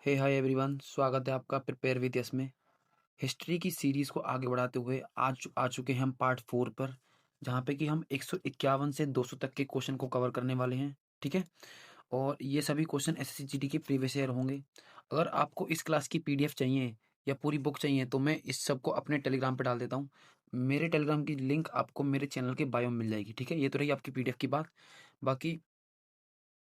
हे hi everyone, स्वागत है आपका प्रिपेयर विद यस में। हिस्ट्री की सीरीज़ को आगे बढ़ाते हुए आ चुके हैं हम पार्ट 4 पर, जहाँ पे कि हम 151 से 200 तक के क्वेश्चन को कवर करने वाले हैं। ठीक है, और ये सभी क्वेश्चन एसएससी जीडी के प्रीवियस ईयर होंगे। अगर आपको इस क्लास की पीडीएफ चाहिए या पूरी बुक चाहिए तो मैं इस सब को अपने टेलीग्राम पे डाल देता हूँ। मेरे टेलीग्राम की लिंक आपको मेरे चैनल के बायो में मिल जाएगी। ठीक है, ये तो रही आपकी पीडीएफ की बात। बाकी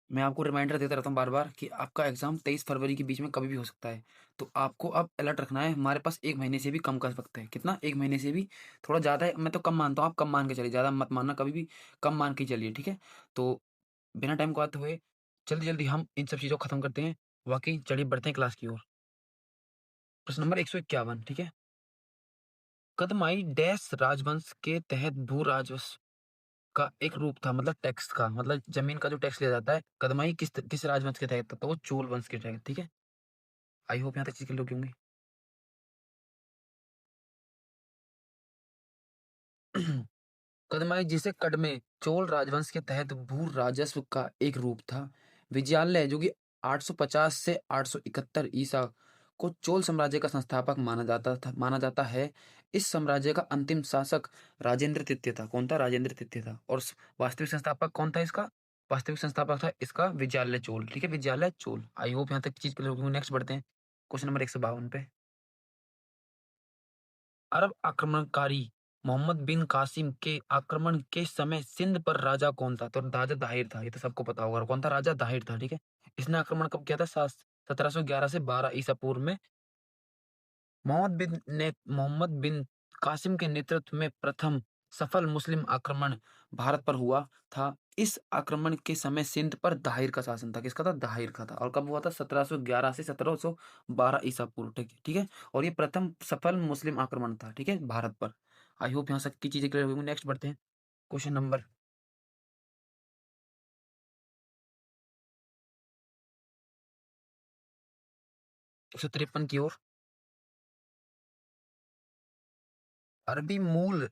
मैं आपको रिमाइंडर देता रहता हूँ बार-बार कि आपका एग्ज़ाम 23 फरवरी के बीच में कभी भी हो सकता है। तो आपको अब अलर्ट रखना है, हमारे पास 1 महीने से भी कम का वक़्त है। कितना? 1 महीने से भी थोड़ा ज़्यादा है, मैं तो कम मानता हूँ, आप कम मान के चलिए, ज़्यादा मत मानना कभी भी, कम मान के ही चलिए, ठीक है? तो बिना टाइम गवाते हुए जल्दी-जल्दी हम इन सब चीज़ों को खत्म करते हैं। वाक़ई चलिए बढ़ते हैं क्लास की ओर। प्रश्न नंबर 151, ठीक है? कदमाई डैश राजवंश के तहत भू राजस्व का एक रूप था, मतलब टैक्स का, मतलब ज़मीन का जो टैक्स लिया जाता है, कदमाई किस राजवंश के तहत था? तो वो चोल वंश के तहत, ठीक है? आई होप यहाँ तक चीज़ क्लियर होगी। कदमाई जिसे कदमे चोल राजवंश के तहत भू राजस्व का एक रूप था। विजयालय जो कि 850 से 871 ईसा को चोल साम्राज्य का संस्थापक माना जाता है। इस साम्राज्य का अंतिम शासक राजेंद्र तृतीय था। कौन था? राजेंद्र तृतीय था। और वास्तविक संस्थापक कौन था इसका? वास्तविक संस्थापक था इसका विजयालय चोल। ठीक है, विजयालय चोल। आई होप यहाँ तक चीज क्लियर होगी। नेक्स्ट बढ़ते हैं क्वेश्चन नंबर 152 पे। अरब आक्रमणकारी मोहम्मद बिन कासिम के आक्रमण के समय सिंध पर राजा कौन था? तो राजा दाहिर था, ये तो सबको पता होगा। कौन था? राजा दाहिर था, ठीक है। इसने आक्रमण कब किया था? 1711 से 12 ईसा पूर्व में। मोहम्मद बिन कासिम के नेतृत्व में प्रथम सफल मुस्लिम आक्रमण भारत पर हुआ था। इस आक्रमण के समय सिंध पर दाहिर का शासन था। किसका था? दाहिर का था। और कब हुआ था? 1711 से 1712 ईसा पूर्व, ठीक है। और ये प्रथम सफल मुस्लिम आक्रमण था, ठीक है, भारत पर। आई होप यहाँ तक की चीजें क्लियर होगी। नेक्स्ट बढ़ते हैं क्वेश्चन नंबर 153 की ओर। अरबी मूल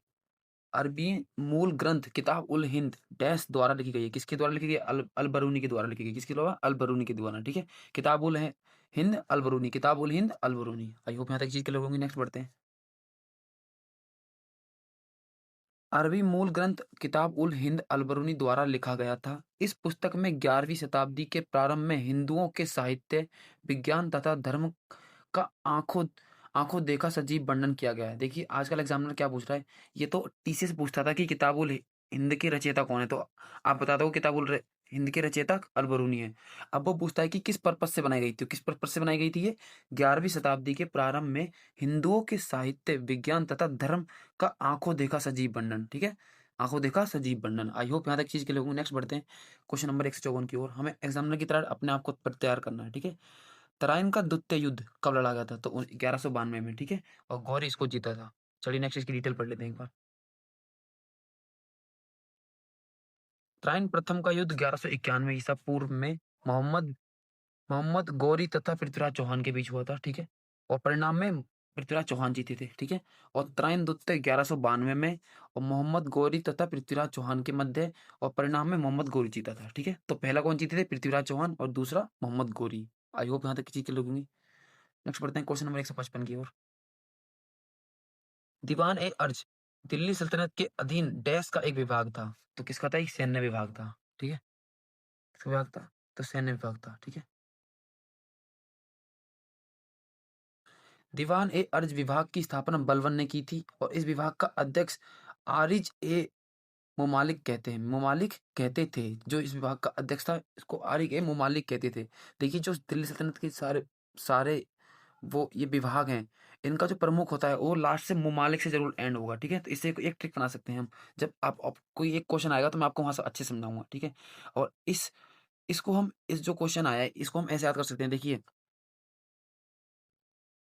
अरबी मूल ग्रंथ किताब उल हिंद डैश द्वारा लिखी गई है। किसके द्वारा लिखी गई है? अल बरूनी के द्वारा लिखी गई। किसके द्वारा? अल बरूनी के द्वारा, ठीक है। किताब उल हिंद अल बरूनी, किताब उल हिंद अल बरूनी। आई होप यहाँ तक चीज के लोग होंगे। नेक्स्ट बढ़ते हैं। अरबी मूल ग्रंथ किताब उल हिंद अल बरूनी द्वारा लिखा गया था। इस पुस्तक में 11वीं शताब्दी के प्रारंभ में हिंदुओं के साहित्य, विज्ञान तथा धर्म का आंखों आंखों देखा सजीव वर्णन किया गया है। देखिए आजकल एग्जामिनर क्या पूछ रहा है, ये तो टीसी से पूछता था कि किताबुल हिंद के रचयिता कौन है, तो आप बता दो हिंद के रचयिता अल बरूनी है। अब वो पूछता है कि किस पर्पज से बनाई गई थी, किस पर्पज से बनाई गई थी ये? 11वीं शताब्दी के प्रारंभ में हिंदुओं के साहित्य, विज्ञान तथा धर्म का आंखों देखा सजीव वर्णन, ठीक है। आंखों देखा सजीव वर्णन। आई होप यहाँ तक चीज के लोगों। नेक्स्ट बढ़ते हैं क्वेश्चन नंबर 154 की ओर। हमें एग्जामिनर की तरह अपने आप को तैयार करना है, ठीक है। तराइन का द्वितीय युद्ध कब लड़ा गया था? तो 1192 में, ठीक है। और गौरी इसको जीता था। चलिए नेक्स्ट इसकी डिटेल पढ़ लेते हैं एक बार। तराइन प्रथम का युद्ध 1191 ईसा पूर्व में मोहम्मद मोहम्मद गौरी तथा पृथ्वीराज चौहान के बीच हुआ था, ठीक है। और परिणाम में पृथ्वीराज चौहान जीते थे, ठीक है। और तराइन द्वितीय 1192 में, और मोहम्मद गौरी तथा पृथ्वीराज चौहान के मध्य, और परिणाम में मोहम्मद गौरी जीता था, ठीक है। तो पहला कौन जीते थे? पृथ्वीराज चौहान, और दूसरा मोहम्मद गौरी। आई होप यहाँ तक किसी के लोग। नेक्स्ट बढ़ते हैं क्वेश्चन नंबर 155 की ओर। दीवान ए अर्ज दिल्ली सल्तनत के अधीन डैश का एक विभाग था। तो किसका था? एक सैन्य विभाग था, ठीक है। किसका विभाग था? तो सैन्य विभाग था, ठीक है। दीवान ए अर्ज विभाग की स्थापना बलबन ने की थी, और इस विभाग का अध्यक्ष आरिज ए मुमालिक कहते हैं, मुमालिक कहते थे। जो इस विभाग का अध्यक्ष था, इसको आरिज ए मुमालिक कहते थे। देखिए जो दिल्ली सल्तनत के सारे सारे वो ये विभाग हैं, इनका जो प्रमुख होता है वो लास्ट से मुमालिक से जरूर एंड होगा, ठीक है। तो इससे एक ट्रिक बना सकते हैं हम। जब आप कोई एक क्वेश्चन आएगा तो मैं आपको वहां से अच्छे से समझाऊंगा, ठीक है। और इस जो क्वेश्चन आया है इसको हम ऐसे याद कर सकते हैं। देखिए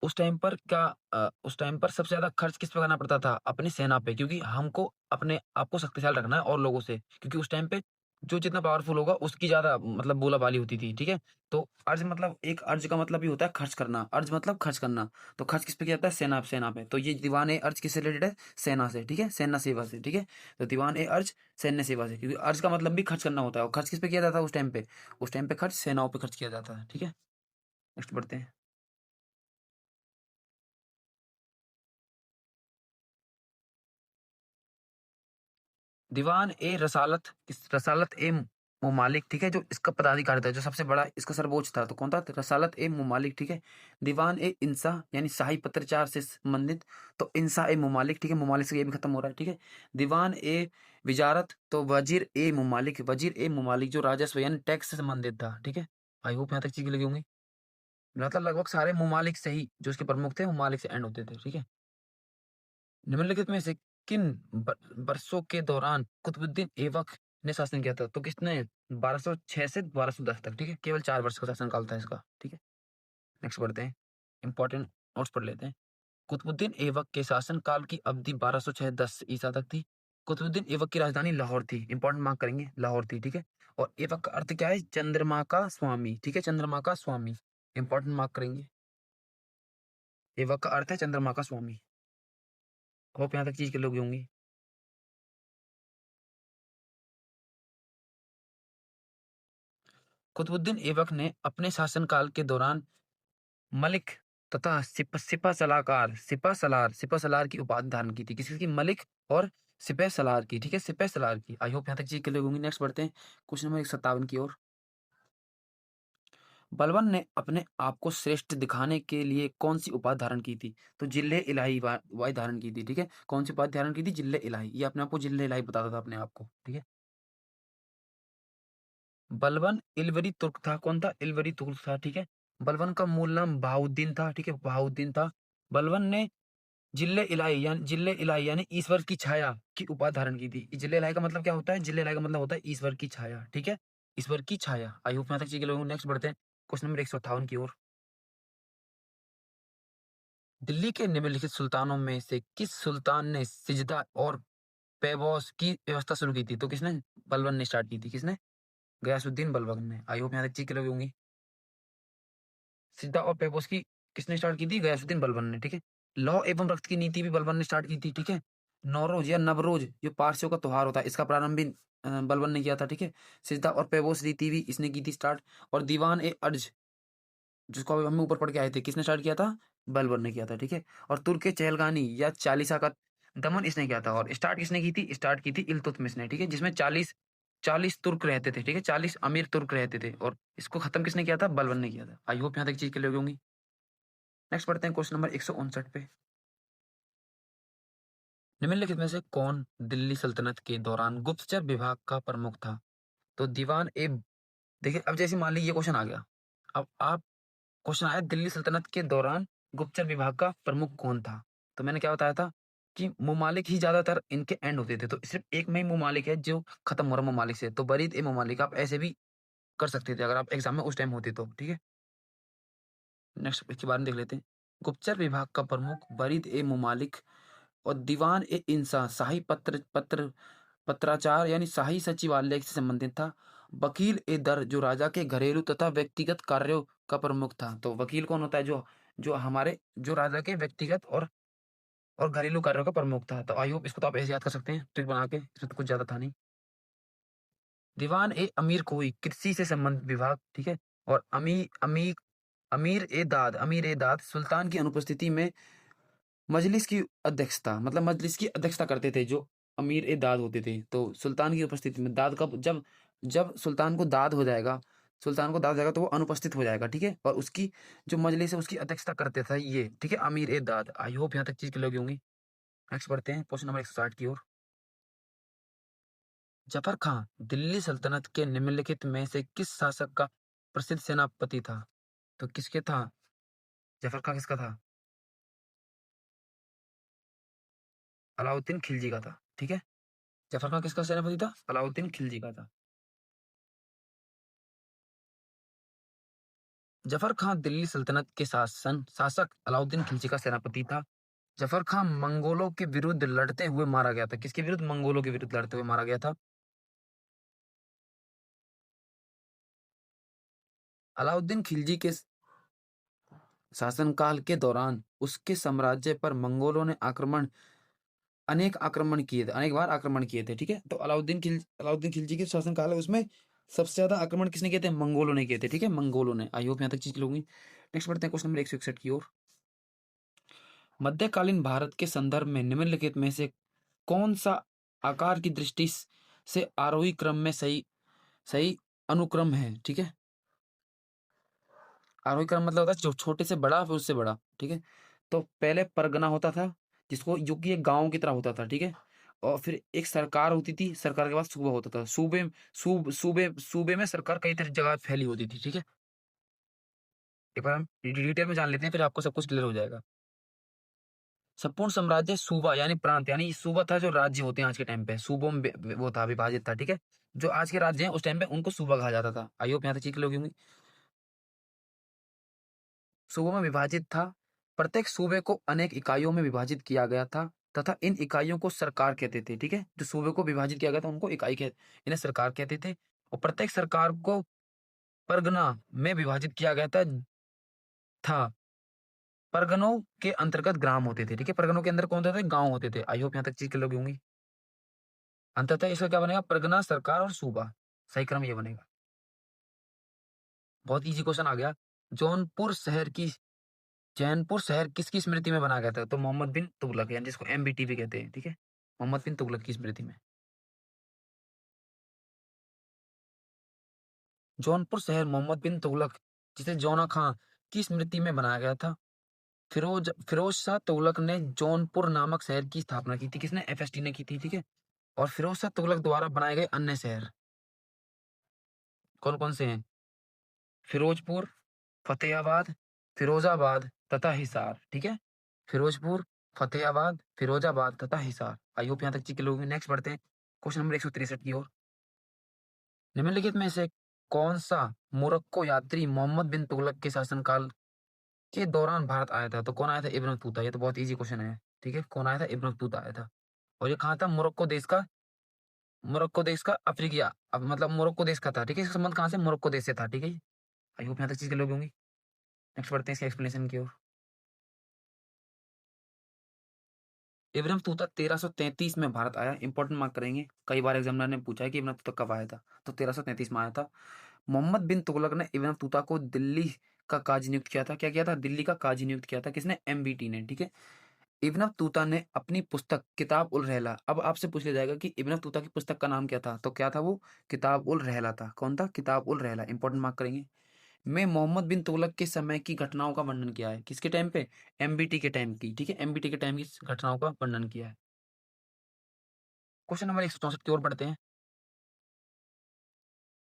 उस टाइम पर सबसे ज्यादा खर्च किस पे करना पड़ता था? अपनी सेना पे, क्योंकि हमको अपने आप को शक्तिशाली रखना है और लोगों से, क्योंकि उस टाइम पे जो जितना पावरफुल होगा उसकी ज्यादा मतलब बोलाबाली होती थी, ठीक है। तो अर्ज मतलब एक अर्ज का मतलब ही होता है खर्च करना। अर्ज मतलब खर्च करना। तो खर्च किस पे किया जाता है? सेना पे। तो ये दीवान ए अर्ज किससे रिलेटेड है? सेना से, ठीक है, सेना सेवा से, ठीक है। तो दीवान ए अर्ज सैन्य सेवा से, क्योंकि अर्ज का मतलब भी खर्च करना होता है। और खर्च किस पे किया जाता है उस टाइम पे? उस टाइम पे खर्च सेनाओं पे खर्च किया जाता है, ठीक है। नेक्स्ट बढ़ते हैं। दीवान ए रसालत, रसालत ए मुमालिक, ठीक है, जो इसका पदाधिकारी था, जो सबसे बड़ा इसका सर्वोच्च था, तो कौन था? तो रसालत ए मुमालिक, ठीक है। दीवान ए इंसा यानी शाही पत्राचार से संबंधित, तो इंसा ए मुमालिक, ठीक है, मुमालिक से ये भी खत्म हो रहा है, ठीक है। दीवान ए विजारत, तो वजीर ए मुमालिक, वजीर ए मुमालिक जो राजस्व यानी टैक्स से संबंधित था, ठीक है। आई होप यहाँ तक चीज लगी होंगी। मतलब लगभग सारे मुमालिक से ही जो उसके प्रमुख थे मुमालिक से एंड होते थे, ठीक है। निम्नलिखित में से किन वर्षों के दौरान कुतुबुद्दीन ऐबक ने शासन किया था? तो किसने? 1206 से 1210 तक, ठीक है, केवल 4 वर्ष का शासन काल था इसका, ठीक है। नेक्स्ट बढ़ते हैं, इंपॉर्टेंट नोट्स पढ़ लेते हैं। कुतुबुद्दीन ऐबक के शासन काल की अवधि 1206-10 ईसा तक थी। कुतुबुद्दीन ऐबक की राजधानी लाहौर थी, इंपॉर्टेंट मार्क करेंगे, लाहौर थी, ठीक है। और ऐबक का अर्थ क्या है? चंद्रमा का स्वामी, ठीक है, चंद्रमा का स्वामी, इंपॉर्टेंट मार्क करेंगे। ऐबक का अर्थ है चंद्रमा का स्वामी। होप यहाँ तक चीज के लोग होंगी। कुतुबुद्दीन ऐबक ने अपने शासनकाल के दौरान मलिक तथा सिपह सलार की उपाधि धारण की थी। किसकी? मलिक और सिपह सलार की, ठीक है, सिपह सलार की। आई होप यहाँ तक चीज क्लियर होंगी। नेक्स्ट बढ़ते हैं क्वेश्चन नंबर 157 की ओर। बलबन ने अपने आप को श्रेष्ठ दिखाने के लिए कौन सी उपाधि धारण की थी? तो जिले इलाही उपाधि धारण की थी, ठीक है। कौन सी उपाधि धारण की थी? जिले इलाही। ये अपने आप को जिले इलाही बताता था अपने आप को, ठीक है। बलबन इलवरी तुर्क था। कौन था? इलवरी तुर्क था, ठीक है। बलबन का मूल नाम बहाउद्दीन था, ठीक है, बहाउद्दीन था। बलबन ने जिल्ले इलाही यानी ईश्वर की छाया की उपाधि धारण की थी। जिल्ले इलाही का मतलब क्या होता है? जिल्ले इलाही का मतलब होता है ईश्वर की छाया, ठीक है, ईश्वर की छाया। आई होप यहाँ तक चीज लोगों। नेक्स्ट बढ़ते हैं क्वेश्चन नंबर 158 की ओर। दिल्ली के निम्नलिखित सुल्तानों में से किस सुल्तान ने सिजदा और पैबोस की व्यवस्था शुरू की थी? तो किसने? बलबन ने स्टार्ट की थी। किसने? गयासुद्दीन बलबन ने। आई होप यहाँ तक चीज क्लियर होंगी। सिद्धा और पेपोस की किसने स्टार्ट की थी? गयासुद्दीन बलबन ने, ठीक है। लौ एवं रक्त की नीति भी बलबन ने स्टार्ट की थी, ठीक है। नौरोज या नवरोज जो पारसियों का त्योहार होता है, इसका प्रारंभ भी बलबन ने किया था, ठीक है। सिद्धा और पेपोस रीति भी इसने की थी स्टार्ट। और दीवान ए अर्ज जिसको अभी हम ऊपर पढ़ के आए थे, किसने स्टार्ट किया था? बलबन ने किया था, ठीक है। और तुर्क चहलगानी या चालीसा का दमन इसने किया था। और स्टार्ट किसने की थी? स्टार्ट की थी इल्तुतमिश ने, ठीक है, जिसमें 40 तुर्क रहते थे, ठीक है, 40 अमीर तुर्क रहते थे। और इसको खत्म किसने किया था? बलबन ने किया था। आई होप यहाँ तक चीज क्लियर होगी। नेक्स्ट बढ़ते हैं क्वेश्चन नंबर 159 पे। निम्नलिखित में से कौन दिल्ली सल्तनत के दौरान गुप्तचर विभाग का प्रमुख था? तो दीवान ए देखिए, अब जैसे मान लीजिए ये क्वेश्चन आ गया। अब आप क्वेश्चन आया दिल्ली सल्तनत के दौरान गुप्तचर विभाग का प्रमुख कौन था? तो मैंने क्या बताया था कि मुमालिक ही ज्यादातर इनके एंड होते थे। तो सिर्फ एक में ही मुमालिक है जो खत्म हो रहा मुमालिक से, तो बरीद ए मुमालिक आप ऐसे भी कर सकते थे अगर आप एग्जाम में उस टाइम होते तो, ठीक है। नेक्स्ट इसके बारे में देख लेते हैं। गुप्तचर विभाग का प्रमुख बरीद ए मुमालिक और दीवान ए इंसा शाही पत्राचार यानी शाही सचिवालय से संबंधित था। वकील ए दर जो राजा के घरेलू तथा व्यक्तिगत कार्यों का प्रमुख था। तो वकील कौन होता है? जो जो हमारे जो राजा के व्यक्तिगत और घरेलू कार्यों का प्रमुख था। तो आई होप इसको तो आप ऐसे याद कर सकते हैं ट्रिक बना के, इसमें तो कुछ ज्यादा था नहीं। दीवान ए अमीर कोई कृषि से संबंधित विभाग, ठीक है। और अमीर ए दाद सुल्तान की अनुपस्थिति में मजलिस की अध्यक्षता, मतलब मजलिस की अध्यक्षता करते थे जो अमीर ए दाद होते थे। तो सुल्तान की उपस्थिति में दाद का जब जब सुल्तान को दाद हो जाएगा, सुल्तान को दाद हो जाएगा तो वो अनुपस्थित हो जाएगा, ठीक है। और उसकी जो मजलिस है उसकी अध्यक्षता करते थे ये, ठीक है, अमीर ए दाद। आई होप यहाँ तक चीज क्लियर होगी। नेक्स्ट बढ़ते हैं क्वेश्चन नंबर 160 की ओर। जफर खां दिल्ली सल्तनत के निम्नलिखित में से किस शासक का प्रसिद्ध सेनापति था? तो किसके था? जफर खां किसका था? अलाउद्दीन खिलजी का था, ठीक है। जफर खां किसका सेनापति था? अलाउद्दीन खिलजी का था। जफर खां दिल्ली सल्तनत के शासक अलाउद्दीन खिलजी का सेनापति था। जफर खां मंगोलों के विरुद्ध लड़ते हुए मारा गया था। किसके विरुद्ध? मंगोलों के विरुद्ध लड़ते हुए मारा गया था। अलाउद्दीन खिलजी के शासनकाल के दौरान उसके साम्राज्य पर मंगोलों ने अनेक बार आक्रमण किए थे, ठीक है। तो अलाउद्दीन खिलजी के शासनकाल है उसमें सबसे ज्यादा आक्रमण किसने किए थे? मंगोलों ने किए थे, ठीक है, मंगोलों ने। आई होप यहाँ तक चीज लूंगी। नेक्स्ट बढ़ते हैं क्वेश्चन नंबर 161 की ओर। मध्यकालीन भारत के संदर्भ में निम्नलिखित में से कौन सा आकार की दृष्टि से आरोही क्रम में सही सही अनुक्रम है? ठीक है, आरोही क्रम मतलब होता है जो छोटे से बड़ा फिर उससे बड़ा। ठीक है, तो पहले परगना होता था, जिसको जो कि एक गांव की तरह होता था। ठीक है, और फिर एक सरकार होती थी, सरकार के बाद सूबा होता था। सूबे में सरकार कई तरह जगह फैली होती थी। ठीक है, एक बार हम डिटेल में जान लेते हैं, फिर आपको सब कुछ क्लियर हो जाएगा। संपूर्ण साम्राज्य सूबा यानी प्रांत, यानी सूबा था जो राज्य होते हैं आज के टाइम पे, सूबों में वो था, विभाजित था। ठीक है, जो आज के राज्य हैं उस टाइम पे उनको सूबा कहा जाता था। आई होप यहाँ तक चीज क्लियर होगी। सूबों में विभाजित था, प्रत्येक सूबे को अनेक इकाइयों में विभाजित किया गया था तथा इन इकाइयों को सरकार कहते थे। ठीक है, जो सूबे को विभाजित किया गया था उनको इकाई कह इन्हें सरकार कहते थे। और प्रत्येक सरकार को परगना में विभाजित किया गया था। परगनों के अंतर्गत ग्राम होते थे। ठीक है, परगनों के अंदर कौन होते थे? गांव होते थे। आई होप यहाँ तक चीज क्लियर होगी होंगी। अंततः इसका क्या बनेगा? परगना, सरकार और सूबा। सही क्रम ये बनेगा। बहुत इजी क्वेश्चन आ गया। जौनपुर शहर की चैनपुर शहर किसकी स्मृति में बनाया गया था? तो मोहम्मद बिन तुगलक, यानी जिसको एमबीटी भी कहते हैं। ठीक है, मोहम्मद बिन तुगलक की स्मृति में। जौनपुर शहर मोहम्मद बिन तुगलक, जिसे जौना खां की स्मृति में बनाया गया था। फिरोज शाह तुगलक ने जौनपुर नामक शहर की स्थापना की थी। किसने? एफएसटी ने की थी। ठीक है, और फिरोज शाह तुगलक द्वारा बनाए गए अन्य शहर कौन कौन से हैं? फिरोजपुर, फतेहाबाद, फिरोजाबाद तथा हिसार। ठीक है, फिरोजपुर, फतेहाबाद, फिरोजाबाद तथा हिसार। आई होप यहाँ तक चीज लोग। नेक्स्ट बढ़ते हैं क्वेश्चन नंबर 163 की ओर। निम्नलिखित में से कौन सा मोरक्को यात्री मोहम्मद बिन तुगलक के शासनकाल के दौरान भारत आया था? तो कौन आया था? Ibn Battuta. ये तो बहुत इजी क्वेश्चन है। ठीक है, कौन आया था? इब्न बतूता आया था। और ये कहाँ था? मोरक्को देश का अफ्रीकिया, अब मतलब मोरक्को देश का था। ठीक है, इसका संबंध कहाँ से? मोरक्को देश से था। ठीक है, आई होप यहाँ तक चीज लोग होंगी। नेक्स्ट बढ़ते हैं इसके एक्सप्लेनेशन की ओर। इब्राहिम बतूता 1333 में भारत आया। इंपॉर्टेंट मार्क करेंगे, कई बार एग्जामिनर ने पूछा है कि इब्राहिम बतूता कब आया था, तो 1333 में आया था। मोहम्मद बिन तुगलक ने इब्राहिम बतूता को दिल्ली का काजी नियुक्त किया था। क्या किया था? दिल्ली का काजी नियुक्त किया था। किसने? एमबीटी ने। ठीक है, इब्न बतूता ने अपनी पुस्तक किताब उल रहला, अब आपसे पूछ लिया जाएगा कि इब्न बतूता की पुस्तक का नाम क्या था, तो क्या था वो? किताब उल रहला था। कौन था? किताब उल रहला। इंपॉर्टेंट मार्क करेंगे। में मोहम्मद बिन तुगलक के समय की घटनाओं का वर्णन किया है। किसके टाइम पे? एमबीटी के टाइम की। ठीक है, एमबीटी के टाइम की घटनाओं का वर्णन किया है। क्वेश्चन नंबर 164 की ओर बढ़ते हैं।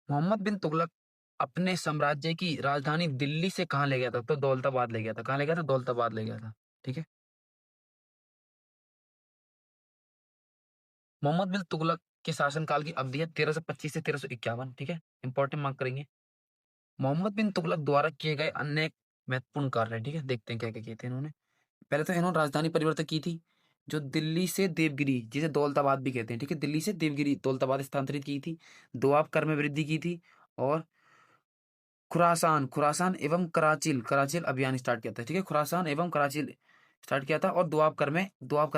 मोहम्मद बिन तुगलक अपने साम्राज्य की राजधानी दिल्ली से कहाँ ले गया था? तो दौलताबाद ले गया था। कहाँ ले गया था? दौलताबाद ले गया था। ठीक है, मोहम्मद बिन तुगलक के शासनकाल की अवधि है 1325 से 1351। ठीक है, इंपॉर्टेंट मार्क करेंगे। मोहम्मद बिन तुगलक द्वारा किए गए अन्य महत्वपूर्ण कार्य। ठीक है, देखते हैं क्या क्या किए थे इन्होंने। पहले तो इन्होंने राजधानी परिवर्तन की थी, जो दिल्ली से देवगिरी, जिसे दौलताबाद भी कहते हैं। ठीक है, दिल्ली से देवगिरी दौलताबाद स्थानांतरित की थी। दोआब कर में वृद्धि की थी। और खुरासान खुरासान एवं कराचिल कराचिल अभियान स्टार्ट किया था। ठीक है, खुरासान एवं कराचिल स्टार्ट किया था। और दुआब कर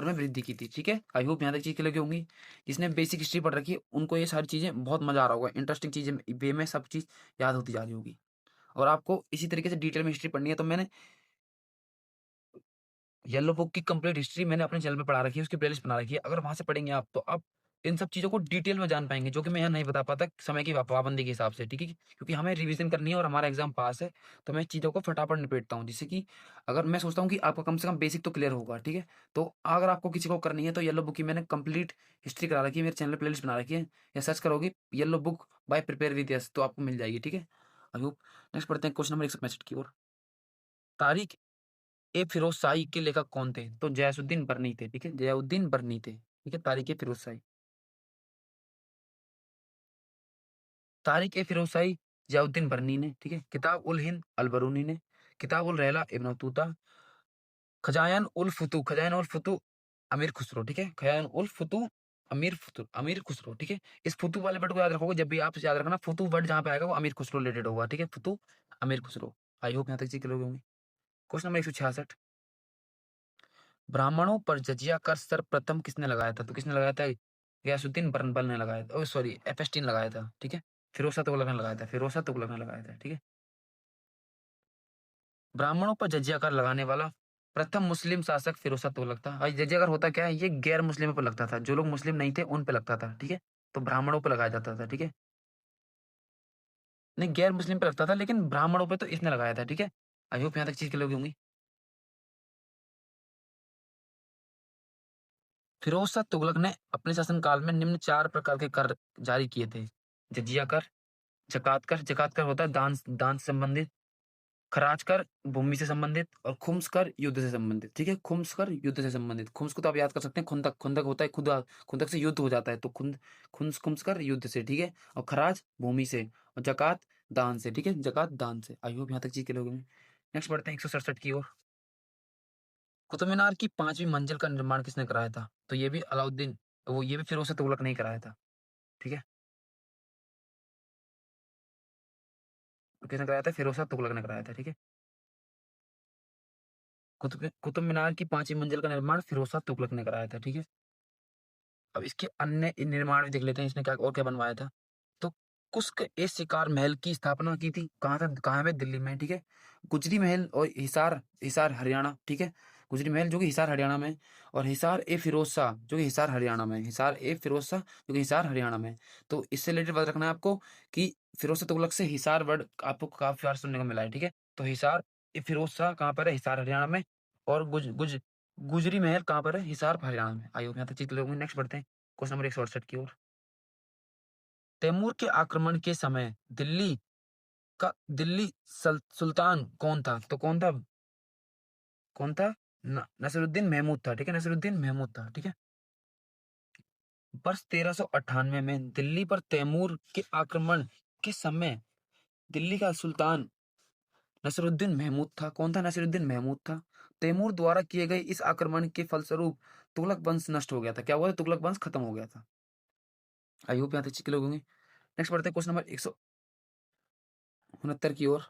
में वृद्धि की थी। ठीक है, आई होप यहाँ तक चीज क्लियर होंगी। जिसने बेसिक हिस्ट्री पढ़ रखी है उनको ये सारी चीजें बहुत मजा आ रहा होगा, इंटरेस्टिंग चीजें वे में सब चीज याद होती जा रही होगी। और आपको इसी तरीके से डिटेल में हिस्ट्री पढ़नी है तो मैंने येलो बुक की कंप्लीट हिस्ट्री मैंने अपने चैनल पे पढ़ा रखी है, उसकी प्लेलिस्ट बना रखी है। अगर वहां से पढ़ेंगे आप तो आप इन सब चीजों को डिटेल में जान पाएंगे, जो कि मैं यहाँ नहीं बता पाता समय की पाबंदी के हिसाब से। ठीक है, क्योंकि हमें रिवीजन करनी है और हमारा एग्जाम पास है, तो मैं चीजों को फटाफट निपेटता हूँ, जिससे कि अगर मैं सोचता हूँ कि आपका कम से कम बेसिक तो क्लियर होगा। ठीक है, तो अगर आपको किसी को करनी है तो येलो बुक की मैंने कंप्लीट हिस्ट्री करा रखी है, मेरे चैनल प्ले लिस्ट बना रखी है, या सर्च करोगे yellow book by prepare with yes तो आपको मिल जाएगी। ठीक है, आई होप। नेक्स्ट पढ़ते हैं क्वेश्चन नंबर 165 की ओर। तारीख ए फिरोज शाही के लेखक कौन थे? तो जयासुद्दीन बरनी थे। ठीक है, जयाउद्दीन बरनी थे। ठीक है, तारीख ए फिरोज शाही, तारीख ए फिरोज शाही जयाउद्दीन बरनी ने। ठीक है, किताब उल हिंद अलबरूनी ने, किताब उल रहला इब्न बतूता, खजायान उल फुतू अमीर खुसरो। ठीक है, खजायान उल फुतू अमीर खुसरो। ठीक है, इस फुतू वाले वर्ड को याद रखोगे, जब भी आप याद रखना फुतू वर्ड जहां पे आएगा वो अमीर खुसरो रिलेटेड होगा। ठीक है, फुतू अमीर खुसरो। आई होप यहाँ तक चीज क्लियर होंगे। Question number 166। ब्राह्मणों पर जजिया कर सर्वप्रथम किसने लगाया था? तो किसने लगाया था? गयासुद्दीन बरनबल ने लगाया था। सॉरी, एफएसटी ने लगाया था। ठीक है, फिरोज शाह तुगलक ने लगाया था। फिरोज शाह तुगलक ने लगाया था। ठीक है, ब्राह्मणों पर जजिया कर लगाने वाला प्रथम मुस्लिम शासक फिरोज शाह तुगलक था। और जजिया कर होता क्या है, ये गैर मुस्लिमों पर लगता था, जो लोग मुस्लिम नहीं थे उन पे लगता था, ठीक है। तो ब्राह्मणों पे लगाया जाता था, ठीक है। नहीं, गैर मुस्लिम पे लगता था, लेकिन ब्राह्मणों पे तो इसने लगाया था, ठीक है। आई होप यहाँ तक चीज क्लियर होगी होंगी। फिरोज शाह तुगलक ने अपने शासनकाल में निम्न 4 प्रकार के कर जारी किए थे। जजिया कर, जकात कर होता है दान दान से संबंधित, खराज कर भूमि से संबंधित, और खुम्स कर युद्ध से संबंधित, ठीक है। खुम्स कर युद्ध से संबंधित, खुम्स को तो आप याद कर सकते हैं, खुंदक खुंदक होता है, खुदा खुंदक से युद्ध हो जाता है, तो खुम्स कर युद्ध से, ठीक है। और खराज भूमि से, और जकात दान से, ठीक है, जकात दान से। आई होप यहाँ तक चीज के लोग। नेक्स्ट बढ़ते हैं 167 की ओर। कुतुब मीनार की 5वीं मंजिल का निर्माण किसने कराया था? तो ये भी अलाउद्दीन, वो ये भी फिरोज शाह तुगलक ने ही कराया था, ठीक है। तो किसने कराया था? फिरोज शाह तुगलक ने कराया था, ठीक है। कुतुब मीनार की 5वीं मंजिल का निर्माण फिरोज शाह तुगलक ने कराया था, ठीक है। अब इसके अन्य निर्माण भी देख लेते हैं, इसने क्या और क्या बनवाया था। तो कुस्क ए शिकार महल की स्थापना की थी, कहाँ था, कहाँ पे? दिल्ली में, ठीक है। गुजरी महल और हिसार, हिसार हरियाणा, ठीक है। गुजरी महल जो कि हिसार हरियाणा में है, और हिसार ए फिरोज शाह जो कि हिसार हरियाणा में है, हिसार ए फिरोज शाह जो कि हिसार हरियाणा में है। तो इससे रिलेटेड बात रखना है आपको कि फिरोज शाह तुगलक से हिसार वर्ड आपको काफी बार सुनने को मिला है, ठीक है। तो हिसार ए फिरोज शाह कहाँ पर है? हिसार हरियाणा में। और गुजरी महल कहाँ पर है? हिसार हरियाणा में। आई होप यहाँ तक चीज लोग। नेक्स्ट बढ़ते हैं क्वेश्चन नंबर 168 की ओर। तैमूर के आक्रमण के समय दिल्ली सुल्तान कौन था? तो कौन था? नसीरुद्दीन महमूद था, ठीक है। नसीरुद्दीन महमूद था, ठीक है। वर्ष 1398 में दिल्ली पर तैमूर के आक्रमण के समय दिल्ली का सुल्तान नसीरुद्दीन महमूद था। कौन था? नसीरुद्दीन महमूद था। तैमूर द्वारा किए गए इस आक्रमण के फलस्वरूप तुगलक वंश नष्ट हो गया था। क्या हुआ था? तुगलक वंश खत्म हो गया था। आई होप यहाँ तक अच्छे लोग होंगे। नेक्स्ट बढ़ते हैं क्वेश्चन नंबर 169 की ओर।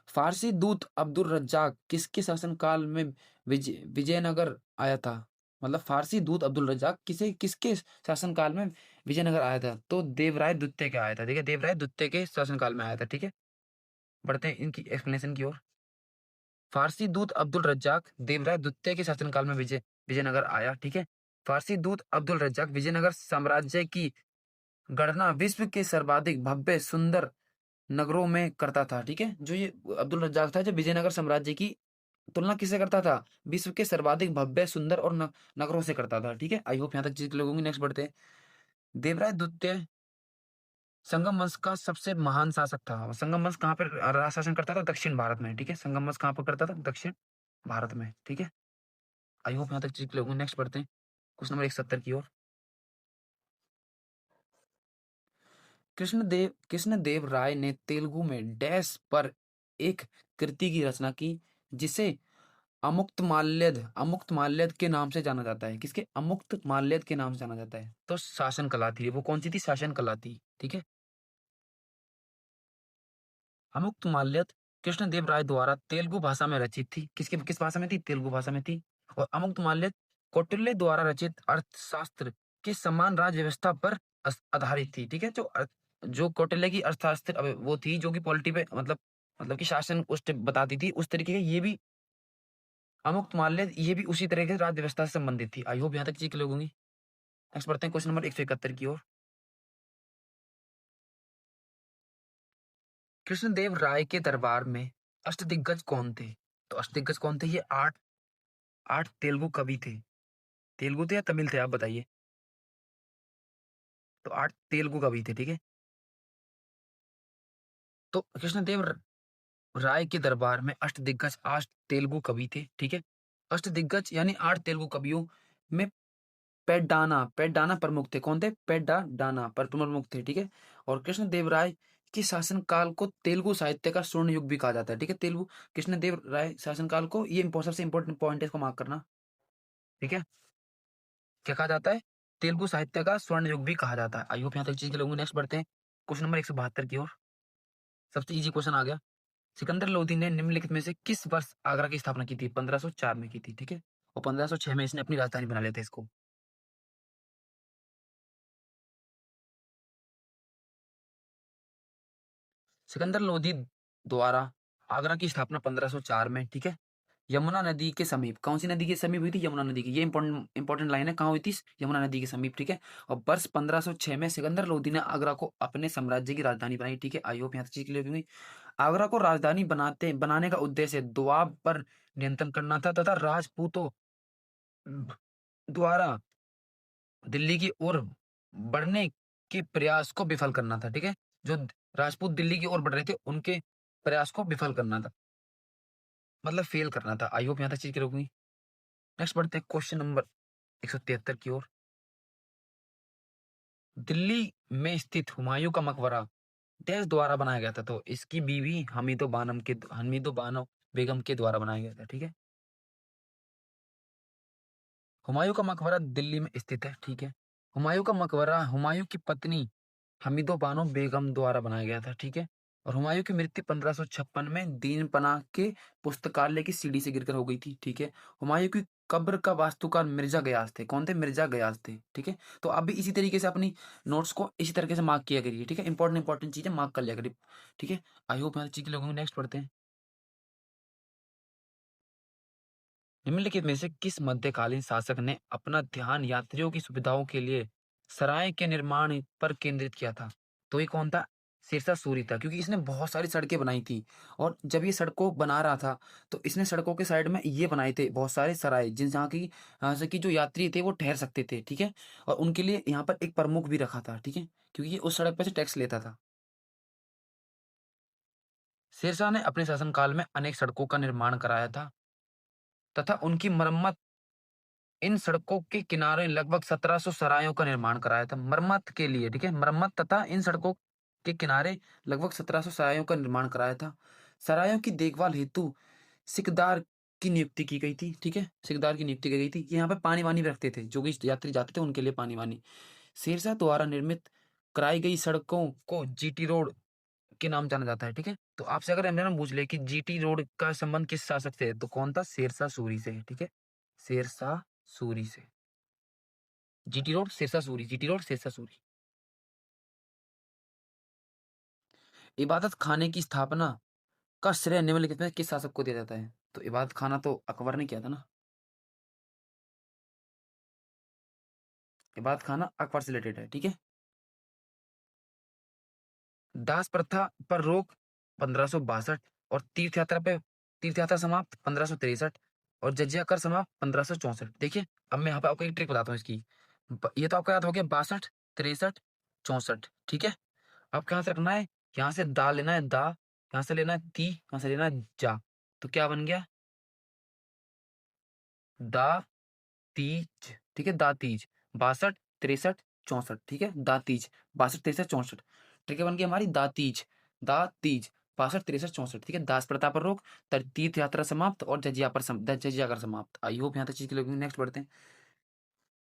फारसी दूत अब्दुल रज्जाक किसके शासनकाल में विजयनगर आया था? मतलब फारसी दूत अब्दुल रज्जाक किसके शासनकाल में विजयनगर आया था? तो देवराय द्वितीय का आया था, ठीक है। देवराय द्वितीय के शासनकाल में आया था, ठीक है। बढ़ते हैं इनकी एक्सप्लेनेशन की ओर। फारसी दूत अब्दुल रज्जाक देवराय द्वितीय के शासनकाल में विजयनगर आया, ठीक है। फारसी दूत अब्दुल रज्जाक विजयनगर साम्राज्य की गणना विश्व के सर्वाधिक भव्य सुंदर नगरों में करता था, ठीक है। जो ये अब्दुल रज्जाक था, जो विजयनगर साम्राज्य की तुलना किससे करता था? विश्व के सर्वाधिक भव्य सुंदर और नगरों से करता था, ठीक है। आई होप यहाँ तक चीज लोगों की। नेक्स्ट बढ़ते हैं। देवराय द्वितीय संगम वंश का सबसे महान शासक था। संगम वंश कहाँ पर राज शासन करता था? दक्षिण भारत में, ठीक है। संगम वंश कहाँ पर करता था? दक्षिण भारत में, ठीक है। आई होप यहाँ तक चीज लोगों। नेक्स्ट बढ़ते हैं क्वेश्चन नंबर 170 की ओर। कृष्णदेव राय ने तेलुगु में डैश पर एक कृति की रचना की, जिसे अमुक्त माल्यद के नाम से जाना जाता है। किसके? अमुक्त माल्यद के नाम से जाना जाता है। तो शासन कला थी वो। कौन सी थी? शासन कला थी, ठीक है। अमुक्त माल्यद कृष्णदेव राय द्वारा तेलुगु भाषा में रचित थी। किस भाषा में थी? तेलुगु भाषा में थी। और अमुक्त माल्यद कौटिल्य द्वारा रचित अर्थशास्त्र के समान राज्य व्यवस्था पर आधारित थी, ठीक है। जो कौटिल्य की अर्थशास्त्र वो थी, जो कि पॉलिटी पे मतलब कि शासन उस बताती थी, उस तरीके के ये भी अमुक्त माल्यद ये भी उसी तरह के राज्य व्यवस्था से संबंधित थी। आई होप यहाँ तक चीज क्लियर होगी। नेक्स्ट बढ़ते हैं क्वेश्चन नंबर 171 की ओर। कृष्णदेव राय के दरबार में अष्टदिग्गज कौन थे? तो अष्टदिग्गज कौन थे? ये आठ आठ तेलुगु कवि थे। तेलुगु थे या तमिल थे, आप बताइए। तो 8 तेलुगु कवि थे, ठीक है। तो कृष्णदेव राय के दरबार में अष्टदिग्गज 8 तेलुगु कवि थे, ठीक है। अष्टदिग्गज यानी 8 तेलुगु कवियों में पेड्डाना प्रमुख थे। कौन थे? पेड्डाना पर प्रमुख थे, ठीक है। और कृष्णदेव राय के शासनकाल को तेलुगु साहित्य का स्वर्ण युग भी कहा जाता है, ठीक है। तेलुगु कृष्णदेव राय शासनकाल को, ये सबसे इंपॉर्टेंट पॉइंट है, इसको मार्क करना, ठीक है। क्या कहा जाता है? तेलुगु साहित्य का स्वर्ण युग भी कहा जाता है। आई होप यहाँ तक चीज के लोगों। नेक्स्ट बढ़ते हैं क्वेश्चन नंबर 172 की ओर। सबसे इजी क्वेश्चन आ गया। सिकंदर लोधी ने निम्नलिखित में से किस वर्ष आगरा की स्थापना की थी? 1504 में की थी, ठीक है। और 1506 में इसने अपनी राजधानी बना लिया था इसको। सिकंदर लोधी द्वारा आगरा की स्थापना 1504 में, ठीक है, यमुना नदी के समीप। कौन सी नदी के समीप हुई थी? यमुना नदी की। ये इंपॉर्टेंट लाइन है, कहाँ हुई थी? यमुना नदी के समीप, ठीक है। और वर्ष 1506 में सिकंदर लोदी ने आगरा को अपने साम्राज्य की राजधानी बनाई, ठीक है। आई होप यहाँ तक चीज क्लियर हुई। आगरा को राजधानी बनाने का उद्देश्य दोआब पर नियंत्रण करना था तथा राजपूतों द्वारा दिल्ली की ओर बढ़ने के प्रयास को विफल करना था, ठीक है। जो राजपूत दिल्ली की ओर बढ़ रहे थे उनके प्रयास को विफल करना था, मतलब फेल करना था। आई होप यहाँ तक चीज क्लियर होगी। नेक्स्ट बढ़ते हैं क्वेश्चन नंबर 173 की ओर। दिल्ली में स्थित हुमायूं का मकबरा डैश द्वारा बनाया गया था, तो इसकी बीवी हमीदो बानो बेगम के द्वारा बनाया गया था, ठीक है। हुमायूं का मकबरा दिल्ली में स्थित है, ठीक है। हुमायूं का मकबरा हुमायूं की पत्नी हमीदो बानो बेगम द्वारा बनाया गया था, ठीक है। और हुमायूं की मृत्यु 1556 में दीन पनाह के पुस्तकालय की सीढ़ी से गिरकर हो गई थी, ठीक है। हुमायूं की कब्र का वास्तुकार मिर्जा गयास थे। कौन थे? मिर्जा गयास थे, ठीक है। तो आप भी इसी तरीके से अपनी नोट्स को इसी तरीके से मार्क किया करिए, ठीक है। इंपॉर्टेंट चीजें मार्क कर लिया करिए, ठीक है। आई होप हमारे चीज के लोगों नेक्स्ट पढ़ते हैं। निम्नलिखित में से किस मध्यकालीन शासक ने अपना ध्यान यात्रियों की सुविधाओं के लिए सराय के निर्माण पर केंद्रित किया था? तो ये कौन था? शेरशाह सूरी था, क्योंकि इसने बहुत सारी सड़कें बनाई थी। और जब ये सड़कों बना रहा था तो इसने सड़कों के साइड में ये बनाए थे बहुत सारे सराय, जिन जहाँ की से कि जो यात्री थे वो ठहर सकते थे, ठीक है। और उनके लिए यहाँ पर एक प्रमुख भी रखा था, ठीक है, क्योंकि ये उस सड़क पर से टैक्स लेता था। शेरशाह ने अपने शासनकाल में अनेक सड़कों का निर्माण कराया था तथा उनकी मरम्मत। इन सड़कों के किनारे लगभग 1700 सरायों का निर्माण कराया था मरम्मत के लिए, ठीक है। मरम्मत तथा इन सड़कों के किनारे लगभग 1700 सरायों का निर्माण कराया था। सरायों की देखभाल हेतु सिकदार की नियुक्ति की गई थी, ठीक है। सिकदार की नियुक्ति की गई थी। ये यहाँ पे पानी वानी भी रखते थे, जो भी यात्री जाते थे उनके लिए पानी वानी। शेरशाह द्वारा निर्मित कराई गई सड़कों को जीटी रोड के नाम जाना जाता है, ठीक है। तो आपसे अगर एमएनएम पूछ ले कि जीटी रोड का संबंध किस शासक से है, तो कौन था? शेरशाह सूरी से है, ठीक है। शेरशाह सूरी से। GT road Sirsa Suri, GT road Sirsa Suri. इबादत खाने की स्थापना का श्रेय निम्नलिखित में किस शासक को दिया जाता है? तो इबादत खाना तो अकबर ने किया था ना। इबादत खाना अकबर से रिलेटेड है, ठीक है। दास प्रथा पर रोक 1562 और तीर्थ यात्रा समाप्त 1563 और जजिया कर समाप्त 1564। देखिए, अब मैं यहाँ पे आपको एक ट्रिक बताता हूँ इसकी। ये तो आपका याद हो गया 62, 63, 64, ठीक है। आपको यहाँ से रखना है, यहाँ से दा लेना है दा, यहाँ से लेना है ती, यहाँ से लेना है जा। तो क्या बन गया? दा तीज, ठीक है। दा तीज 62, 63, 64, ठीक है। दा तीज 62, 63, 64। ठीक है, बन गई हमारी दा तीज। दा तीज 62, 63, 64, ठीक है। दास प्रथा पर रोक, तीर्थ यात्रा समाप्त और जजिया कर समाप्त। आई होप यहाँ तक चीज के लोग। नेक्स्ट बढ़ते हैं।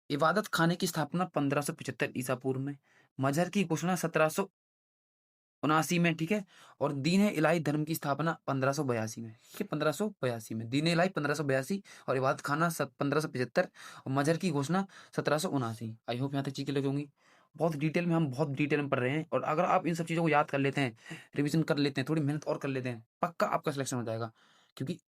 इबादत खाने की स्थापना 1575 ईसा पूर्व में, मजहर की घोषणा 1779 में, ठीक है। और दीन इलाही धर्म की स्थापना 1582 में, ठीक है। 1582 में दीन इलाही 1582 और इबादत खाना 1575 और मजहर की घोषणा 1779। आई होप यहाँ तक चीजें लगी होंगी। बहुत डिटेल में पढ़ रहे हैं, और अगर आप इन सब चीज़ों को याद कर लेते हैं, रिवीजन कर लेते हैं, थोड़ी मेहनत और कर लेते हैं, पक्का आपका सिलेक्शन हो जाएगा। क्योंकि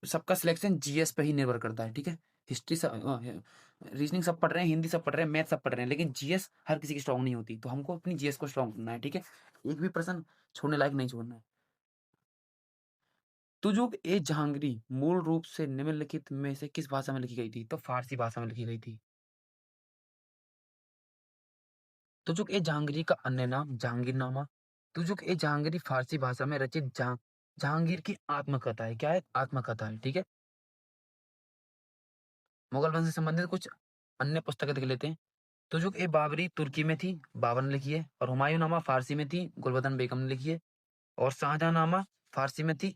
सबका सिलेक्शन जीएस पे ही निर्भर करता है, ठीक है। हिस्ट्री सब, रीजनिंग सब पढ़ रहे हैं, हिंदी सब पढ़ रहे हैं, मैथ सब पढ़ रहे हैं, लेकिन जीएस हर किसी की स्ट्रांग नहीं होती। तो हमको अपनी जीएस को स्ट्रांग करना है, ठीक है। एक भी प्रश्न छोड़ने लायक नहीं छोड़ना है। तुजुक ए जहांगीरी मूल रूप से निम्नलिखित में से किस भाषा में लिखी गई थी? तो फारसी भाषा में लिखी गई थी। तुजुक ए जहांगीरी का अन्य नाम जहांगीरनामा। तुजुक ए जहांगीरी फारसी भाषा में रचित जहांगीर की आत्मकथा है। क्या है? आत्मकथा है, ठीक है। मुगल वंश से संबंधित कुछ अन्य पुस्तकें देख लेते हैं। तुजुक ए बाबरी तुर्की में थी, बाबर ने लिखी है। और हुमायूं नामा फारसी में थी, गुलबदन बेगम ने लिखी है। और शाहजहां नामा फारसी में थी,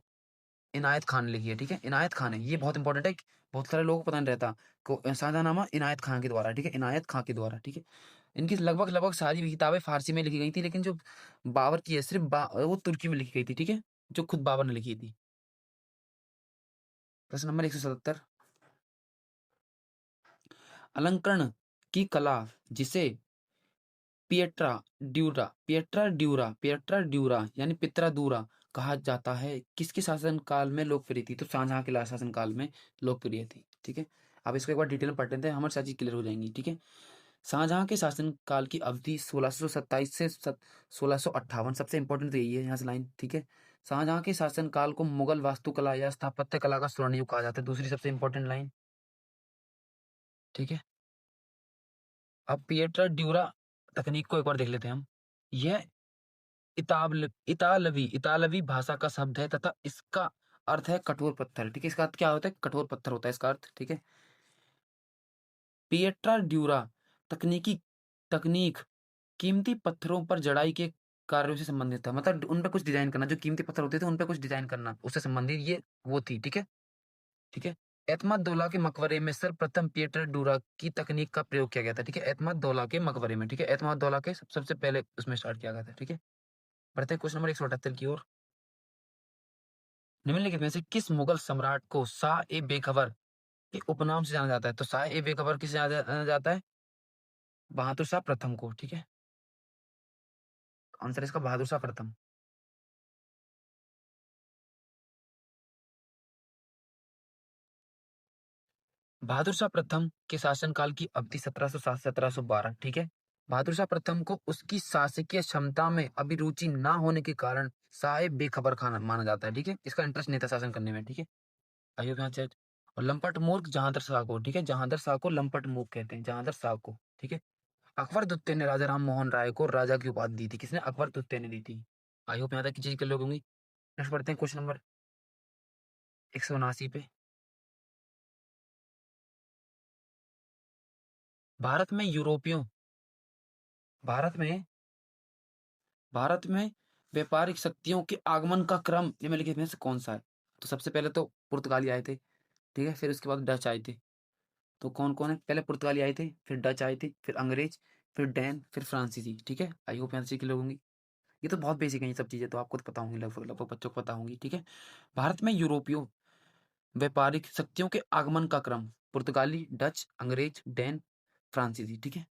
इनायत खान ने लिखी है, ठीक है। इनायत खान है, ये बहुत इंपॉर्टेंट है। बहुत सारे लोगों को पता नहीं रहता को शाहजहां नामा इनायत खान के द्वारा, ठीक है। इनायत खान के द्वारा, ठीक है। इनकी लगभग लगभग सारी किताबें फारसी में लिखी गई थी, लेकिन जो बाबर की है सिर्फ वो तुर्की में लिखी गई थी, ठीक है, जो खुद बाबर ने लिखी थी। प्रश्न नंबर 177। अलंकरण की कला जिसे पिएट्रा ड्यूरा यानी पित्रा दूरा कहा जाता है किसके शासनकाल में लोकप्रिय थी? तो शाहजहाँ के शासनकाल में लोकप्रिय थी, ठीक है? अब इसको एक बार डिटेल में पढ़ लेते हैं, हमारी सारी चीज़ क्लियर हो जाएँगी, ठीक है? शाहजहाँ के शासनकाल की अवधि 1627 से 1658, सबसे इम्पोर्टेंट तो यही है यहाँ से लाइन, ठीक है? शाहजहाँ के शासनकाल को मुगल वास्तुकला या स्थापत्य कला का स्वर्ण युग कहा जाता है, दूसरी सबसे इम्पोर्टेंट लाइन, ठीक है? अब पिएटर ड्यूरा तकनीक को एक बार देख लेते हैं हम। यह इतालवी भाषा का शब्द है तथा इसका अर्थ है कठोर पत्थर, ठीक है? इसका अर्थ क्या होता है? कठोर पत्थर होता है इसका अर्थ, ठीक है? पिएट्रा ड्यूरा तकनीकी तकनीक कीमती पत्थरों पर जड़ाई के कार्यों से संबंधित था, मतलब उन पे कुछ डिजाइन करना, जो कीमती पत्थर होते थे उन पे कुछ डिजाइन करना, उससे संबंधित ये वो थी, ठीक है? ठीक है? एतमाद-दौला के मकबरे में सर्वप्रथम पिएटर डूरा की तकनीक का प्रयोग किया गया था, ठीक है? एतमाद-दौला के मकबरे में, ठीक है? एतमाद-दौला के सबसे पहले उसमें स्टार्ट किया गया था, ठीक है? बढ़ते हैं क्वेश्चन नंबर 178 की ओर। निम्नलिखित में से किस मुगल सम्राट को शाह-ए-बेखबर के उपनाम से जाना जाता है? तो शाह-ए-बेखबर किसे जाना जाता है? बहादुर शाह प्रथम को, ठीक है? आंसर इसका बहादुर शाह प्रथम। बहादुर शाह प्रथम के शासनकाल की अवधि 1707 से 1712, ठीक है? बहादुर शाह प्रथम को उसकी शासकीय क्षमता में अभिरुचि ना होने के कारण शाह-ए-बेखबर खाना माना जाता है, ठीक है? इसका इंटरेस्ट नहीं था शासन करने में, ठीक है? आइए यहाँ से और लंपट मूर्ख जहांदर शाह को, ठीक है? जहांदर शाह को लंपट मूर्ख कहते हैं, जहांदर शाह को, ठीक है? अकबर द्वितीय ने राजा राम मोहन राय को राजा की उपाधि दी थी, किसने? अकबर द्वितीय ने दी थी। आई होप यहाँ तक की चीज क्लियर होंगी। नेक्स्ट बढ़ते हैं क्वेश्चन नंबर 179 पे। भारत में यूरोपियों भारत में भारत में व्यापारिक शक्तियों के आगमन का क्रम निम्नलिखित में से कौन सा है? तो सबसे पहले तो पुर्तगाली आए थे, ठीक है? फिर उसके बाद डच आए थे। तो कौन-कौन है? पहले पुर्तगाली आए थे, फिर डच आए थे, फिर अंग्रेज, फिर डैन, फिर फ्रांसीसी, ठीक है? आई होप यहाँ से क्लियर होंगी। ये तो बहुत बेसिक है ये सब चीज़ें, तो आपको तो पता होंगी, लगभग लगभग बच्चों को पता होंगी, ठीक है? भारत में यूरोपियों व्यापारिक शक्तियों के आगमन का क्रम पुर्तगाली, डच, अंग्रेज, डैन, फ्रांसीसी, ठीक है?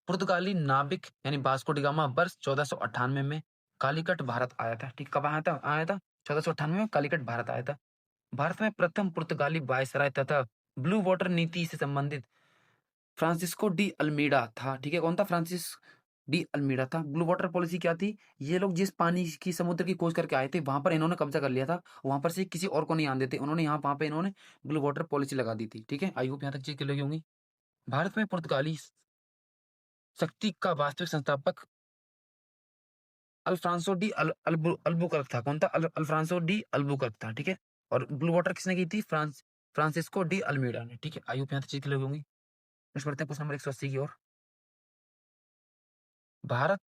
पुर्तगाली नाविक यानी वास्को डी गामा वर्ष 1498 में कालीकट भारत आया था, ठीक? कब आया था 1498 में कालीकट भारत आया था। भारत में प्रथम पुर्तगाली वायसराय तथा ब्लू वाटर नीति से संबंधित फ्रांसिस्को डी अल्मीडा था, ठीक है? कौन था? फ्रांसिस डी अल्मीडा था। ब्लू वाटर पॉलिसी क्या थी? ये लोग जिस पानी की समुद्र की खोज करके आए थे, वहां पर इन्होंने कब्जा कर लिया था, वहां पर से किसी और को नहीं आने देते, उन्होंने यहाँ वहां पे इन्होंने ब्लू वाटर पॉलिसी लगा दी थी, ठीक है? आई होप यहाँ तक चीज क्लियर होंगी। भारत में पुर्तगाली शक्ति का वास्तविक संस्थापक अल्फ्रांसो डी अल्बुकर्क था। कौन था? अल्फ्रांसो डी अल्बुकर्क था, ठीक है? और ब्लू वाटर किसने की थी? फ्रांसिस्को डी अल्मीडा ने, ठीक है? आई होप यहाँ तक चीज क्लियर होंगी। नेक्स्ट बढ़ते हैं क्वेश्चन नंबर 180 की ओर। भारत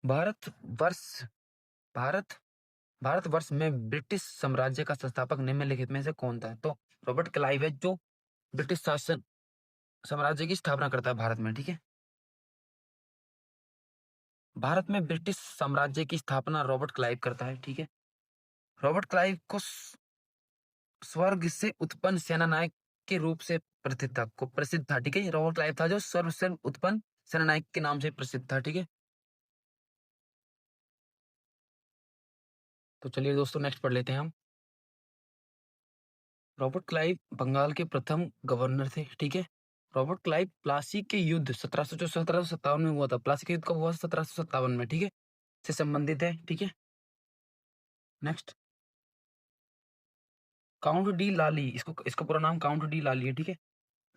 भारत वर्ष भारत भारतवर्ष में ब्रिटिश साम्राज्य का संस्थापक निम्नलिखित में से कौन था? तो रॉबर्ट क्लाइव है जो ब्रिटिश शासन साम्राज्य की स्थापना करता है भारत में, ठीक है? भारत में ब्रिटिश साम्राज्य की स्थापना रॉबर्ट क्लाइव करता है, ठीक है? रॉबर्ट क्लाइव को स्वर्ग से उत्पन्न सेनानायक के रूप से प्रसिद्ध था, ठीक है? रॉबर्ट क्लाइव था जो स्वर्ग से उत्पन्न सेनानायक के नाम से प्रसिद्ध था, ठीक है? तो चलिए दोस्तों नेक्स्ट पढ़ लेते हैं हम। रॉबर्ट क्लाइव बंगाल के प्रथम गवर्नर थे, ठीक है? रॉबर्ट क्लाइव प्लासी के युद्ध 1757 में हुआ था। प्लासी का युद्ध कब हुआ? 1757 में, ठीक है? से संबंधित है, ठीक है? नेक्स्ट, काउंट डी लाली, इसको इसका पूरा नाम काउंट डी लाली है, ठीक है?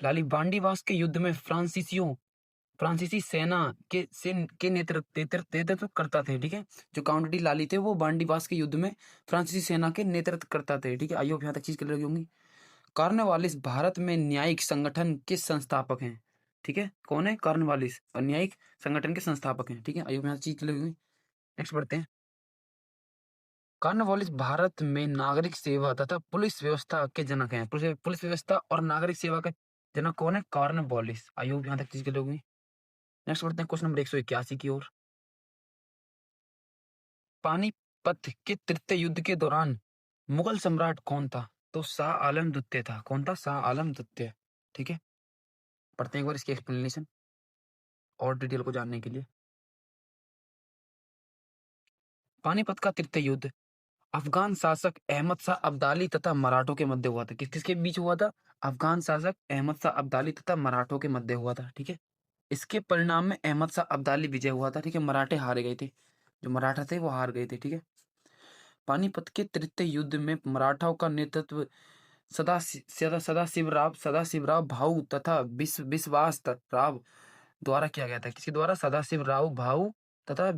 लाली बांडीवास के युद्ध में फ्रांसीसी सेना के नेतृत्व करता थे, ठीक है? जो काउंट डी लाली थे वो बांडीवास के युद्ध में फ्रांसीसी सेना के नेतृत्व करता थे, ठीक है? आई होप यहाँ तक चीज क्लियर होंगी। कार्नवालिस भारत में न्यायिक संगठन के संस्थापक हैं, ठीक है? कौन है? कार्नवालिस और न्यायिक संगठन के संस्थापक हैं, ठीक है? आई होप यहाँ से चीज क्लियर होगी। नेक्स्ट बढ़ते हैं। कार्नवालिस भारत में नागरिक सेवा तथा पुलिस व्यवस्था के जनक हैं। पुलिस व्यवस्था और नागरिक सेवा के जनक कौन है? कार्नवालिस। आई होप यहाँ तक चीज क्लियर होगी। नेक्स्ट बढ़ते हैं क्वेश्चन नंबर 181 की ओर। पानीपत के तृतीय युद्ध के दौरान मुगल सम्राट कौन था? तो शाह आलम द्वितीय था। कौन था? शाह आलम द्वितीय, ठीक है? पढ़ते हैं एक बार इसकी एक्सप्लेनेशन और डिटेल को जानने के लिए। पानीपत का तृतीय युद्ध अफगान शासक अहमद शाह अब्दाली तथा मराठों के मध्य हुआ था। किसके बीच हुआ था? अफगान शासक अहमद शाह अब्दाली तथा मराठों के मध्य हुआ था। ठीक है, इसके परिणाम में अहमद शाह अब्दाली विजय हुआ था। ठीक है, मराठे हारे गए थे, जो मराठा थे वो हार गए थे। ठीक है, पानीपत के तृतीय युद्ध में मराठाओं का नेतृत्व सदाशिवराव भाऊ तथा विश्वास राव द्वारा किया गया था। किसके द्वारा? सदाशिवराव भाऊ तथा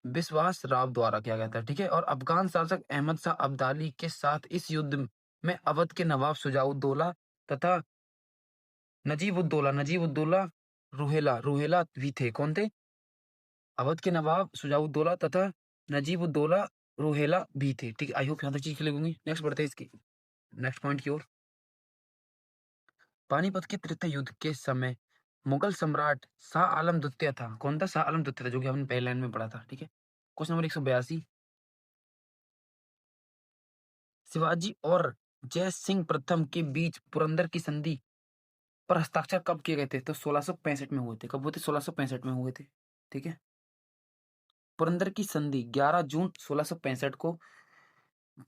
विश्वास राव द्वारा किया गया था। ठीक है, और अफगान शासक अहमद शाह अब्दाली के साथ इस युद्ध में अवध के नवाब शुजाउद्दौला तथा नजीब उद्दौला रुहेला भी थे। कौन थे? अवध के नवाब शुजाउद्दौला तथा नजीब-उद-दौला रुहेला भी थे। ठीक है, आई होप यहाँ तक चीज क्लियर होंगी। नेक्स्ट बढ़ते हैं इसकी नेक्स्ट पॉइंट की ओर। पानीपत के तृतीय युद्ध के समय मुगल सम्राट शाह आलम द्वितीय था। कौन था? शाह आलम द्वितीय था, जो कि हमने पहले लाइन में पढ़ा था। ठीक है, क्वेश्चन नंबर 182, शिवाजी और जय सिंह प्रथम के बीच पुरंदर की संधि पर हस्ताक्षर कब किए गए थे? तो 1665 में हुए थे। कब हुए थे? 1665 में हुए थे। ठीक है, पुरंदर की संधि 11 जून 1665 को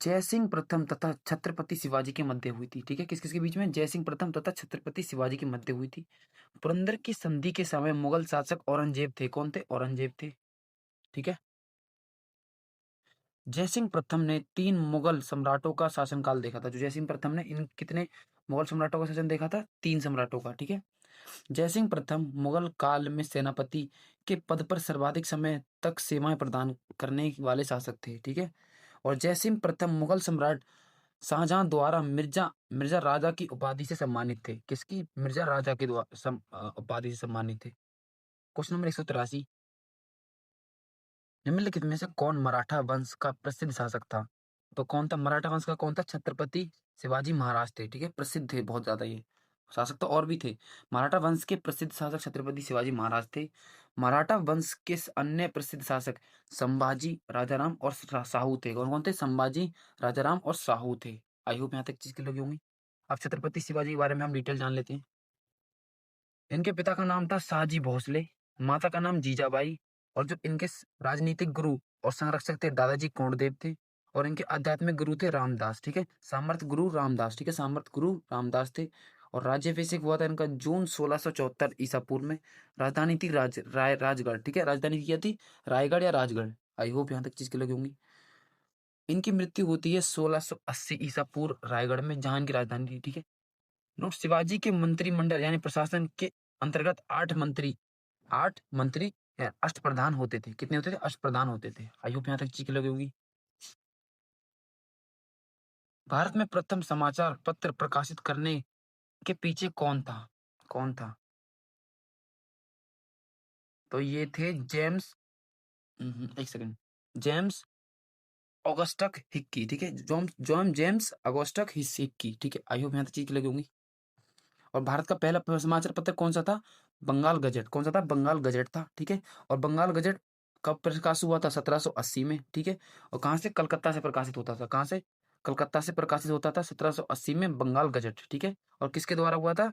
जयसिंह प्रथम तथा छत्रपति शिवाजी के मध्य हुई थी। ठीक है, किस किसके बीच में? जयसिंह प्रथम तथा छत्रपति शिवाजी के मध्य हुई थी। पुरंदर की संधि के समय मुगल शासक औरंगजेब थे। कौन थे? औरंगजेब थे। ठीक है, जयसिंह प्रथम ने 3 मुगल सम्राटों का शासनकाल देखा था। जो जयसिंह प्रथम ने इन कितने मुगल सम्राटों का शासन देखा था? 3 सम्राटों का। ठीक है, जयसिंह प्रथम मुगल काल में सेनापति के पद पर सर्वाधिक समय तक सेवाएं प्रदान करने वाले शासक थे। ठीक है, और जयसिंह प्रथम मुगल सम्राट शाहजहां द्वारा मिर्जा मिर्जा राजा की उपाधि से सम्मानित थे। किसकी? मिर्जा राजा के द्वारा उपाधि से सम्मानित थे। क्वेश्चन नंबर 183, निम्नलिखित में से कौन मराठा वंश का प्रसिद्ध शासक था? तो कौन था मराठा वंश का? कौन था? छत्रपति शिवाजी महाराज थे। ठीक है, प्रसिद्ध थे बहुत ज्यादा ये शासक, तो और भी थे। मराठा वंश के प्रसिद्ध शासक छत्रपति शिवाजी महाराज थे। मराठा वंश के अन्य प्रसिद्ध शासक संभाजी राजाराम और साहू थे। कौन कौन थे? संभाजी राजाराम और साहू थे। आई होप यहाँ तक चीज की लगी होंगी। अब छत्रपति शिवाजी के बारे में हम डिटेल जान लेते हैं। इनके पिता का नाम था शाहजी भोसले, माता का नाम जीजाबाई, और जो इनके राजनीतिक गुरु और संरक्षक थे दादाजी कोंडदेव थे, और इनके आध्यात्मिक गुरु थे रामदास। ठीक है, सामर्थ गुरु रामदास। ठीक है, सामर्थ गुरु रामदास थे। और राज्याभिषेक हुआ था इनका जून 1674 ईसा पूर्व में। राजधानी थी राजगढ़। ठीक है, राजधानी क्या थी? रायगढ़ या राजगढ़। आई होप यहाँ तक चीज की लगी होंगी। इनकी मृत्यु होती है 1680 ईसा पूर्व रायगढ़ में, जहां इनकी राजधानी थी। ठीक है, नोट, शिवाजी के मंत्रिमंडल यानी प्रशासन के अंतर्गत 8 मंत्री या अष्टप्रधान होते थे। कितने होते थे? अष्टप्रधान होते थे। आई होप यहाँ तक चीज लगी होगी। भारत में प्रथम समाचार पत्र प्रकाशित करने के पीछे कौन था? कौन था? तो ये थे जेम्स, एक सेकंड, जेम्स ऑगस्टक हिक्की। ठीक है, जॉन जॉन जेम्स ऑगस्टक हिक्की। ठीक है, आई होप यहाँ तक चीज लगी होंगी। और भारत का पहला समाचार पत्र कौन सा था? बंगाल गजट। कौन सा था? बंगाल गजट था। ठीक है, और बंगाल गजट कब प्रकाशित हुआ था? 1780 में। ठीक है, और कहाँ से? कलकत्ता से प्रकाशित होता था। कहाँ से? कलकत्ता से प्रकाशित होता था 1780 में बंगाल गजट। ठीक है, और किसके द्वारा हुआ था?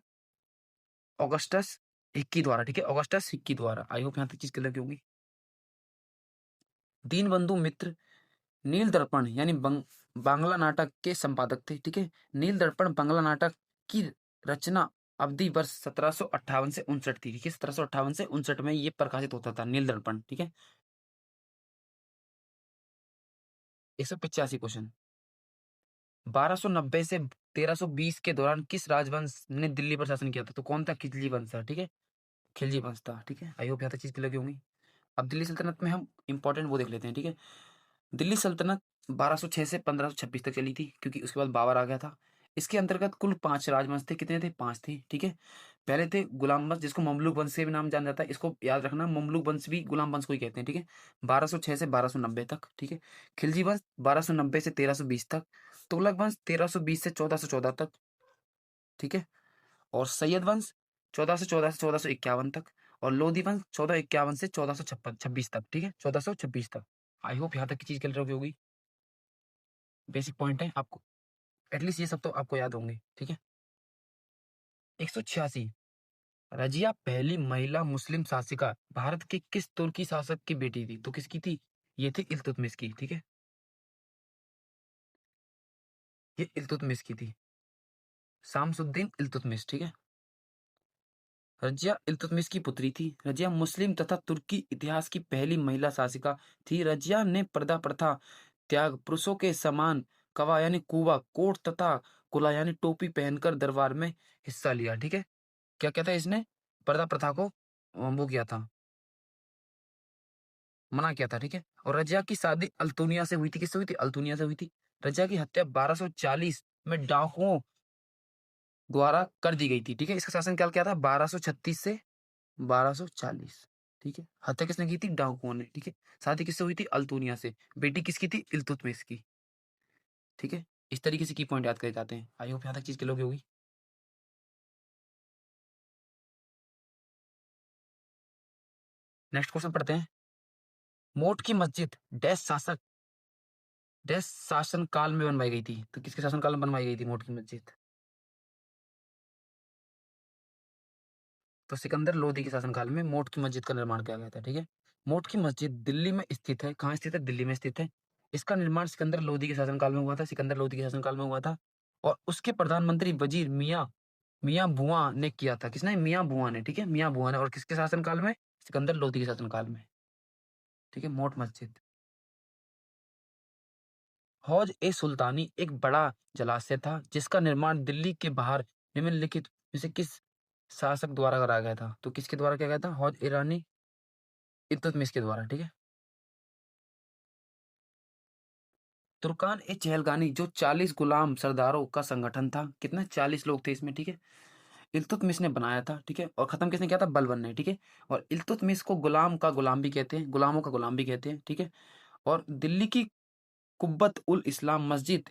ऑगस्टस हिक्की द्वारा। ठीक है, ऑगस्टस हिक्की द्वारा। आई होप यहाँ तक चीज क्लियर होगी। दीनबंधु मित्र नील दर्पण यानी बांग्ला नाटक के संपादक थे। ठीक है, नील दर्पण बांग्ला नाटक की रचना अवधि वर्ष 1758 से 59 थी। ठीक है, 1758 से 59 में ये प्रकाशित होता था नील दर्पण। ठीक है, 185 क्वेश्चन। 1290 से 1320 के दौरान किस राजवंश ने दिल्ली पर शासन किया था? तो कौन था? खिलजी वंश था। ठीक है, खिलजी वंश था। ठीक है, आई होप यहाँ तक चीज लगी होंगी। अब दिल्ली सल्तनत में हम इंपॉर्टेंट वो देख लेते हैं। ठीक है, दिल्ली सल्तनत 1206 से 1526 तक चली थी, क्योंकि उसके बाद बाबर आ गया था। इसके अंतर्गत कुल 5 राजवंश थे। कितने थे? 5 थे। ठीक है, पहले थे गुलाम वंश, जिसको ममलूक वंश से भी नाम जाना जाता है। इसको याद रखना, ममलूक वंश भी गुलाम वंश को ही कहते हैं। ठीक है, 1206 से 1290 तक। ठीक है, खिलजी वंश 1290 से 1320 तक। तुगलक वंश 1320 से 1414 तक। ठीक है, और सैयद वंश 1414 से 1451 तक। और लोधी वंश 1451 से 1456 तक। ठीक है, 1426 तक। आई होप यहाँ तक की चीज क्लियर होगी। बेसिक पॉइंट है, आपको एटलीस्ट ये सब तो आपको याद होंगे। ठीक है, 186, रजिया पहली महिला मुस्लिम शासिका भारत के किस तुर्की शासक की बेटी थी? तो किसकी थी? ये थी इल्तुतमिश की। ठीक है, ये इल्तुतमिश की थी, शामसुद्दीन इल्तुतमिश। ठीक है, रजिया इल्तुतमिश की पुत्री थी। रजिया मुस्लिम तथा तुर्की इतिहास की पहली महिला शासिका थी। रजिया ने पर्दा प्रथा त्याग, पुरुषों के समान कवा यानी कुवा, कोट तथा कुला यानी टोपी पहनकर दरबार में हिस्सा लिया। ठीक है, क्या कहता है इसने? पर्दा प्रथा को वो किया था, मना किया था। ठीक है, और रजिया की शादी अल्तुनिया से हुई थी। किससे हुई थी? अल्तुनिया से हुई थी। रजिया की हत्या 1240 में डाकुओं द्वारा कर दी गई थी। ठीक है, इसका शासन काल क्या था? 1236 से 1240। ठीक है, हत्या किसने की थी? डाकुओं ने। ठीक है, शादी किससे हुई थी? अल्तुनिया से। बेटी किसकी थी? इल्तुतमिश की। ठीक है, इस तरीके से की पॉइंट याद करे जाते हैं। आई होप यहाँ तक चीज क्लियर होगी। नेक्स्ट क्वेश्चन पढ़ते हैं। मोट की मस्जिद डैश शासन काल में बनवाई गई थी? तो किसके शासन काल में बनवाई गई थी मोट की मस्जिद? तो सिकंदर लोदी के शासनकाल में मोट की मस्जिद का निर्माण किया गया था। ठीक है, मोट की मस्जिद दिल्ली में स्थित है। कहाँ स्थित है? दिल्ली में स्थित है। इसका निर्माण सिकंदर लोदी के शासनकाल में हुआ था। सिकंदर लोदी के शासनकाल में हुआ था, और उसके प्रधानमंत्री वजीर मियाँ मियाँ बुआ ने किया था। किसने? मियाँ बुआ ने। ठीक है, मियाँ बुआ ने। और किसके शासनकाल में? सिकंदर लोदी के शासनकाल में। ठीक है, मोट मस्जिद। हौज ए सुल्तानी एक बड़ा जलाशय था जिसका निर्माण दिल्ली के बाहर निम्नलिखित में से किस शासक द्वारा कराया गया था? तो किसके द्वारा किया गया था? हौज ईरानी इल्तुतमिश के द्वारा। ठीक है, तुर्कान ए चहलगानी जो 40 गुलाम सरदारों का संगठन था। कितना? 40 लोग थे इसमें। ठीक है, इल्तुतमिश ने बनाया था। ठीक है, और खत्म किसने किया था? बलबन ने। ठीक है, और इल्तुतमिश को गुलाम का गुलाम भी कहते हैं, गुलामों का गुलाम भी कहते हैं। ठीक है, और दिल्ली की कुब्बत उल इस्लाम मस्जिद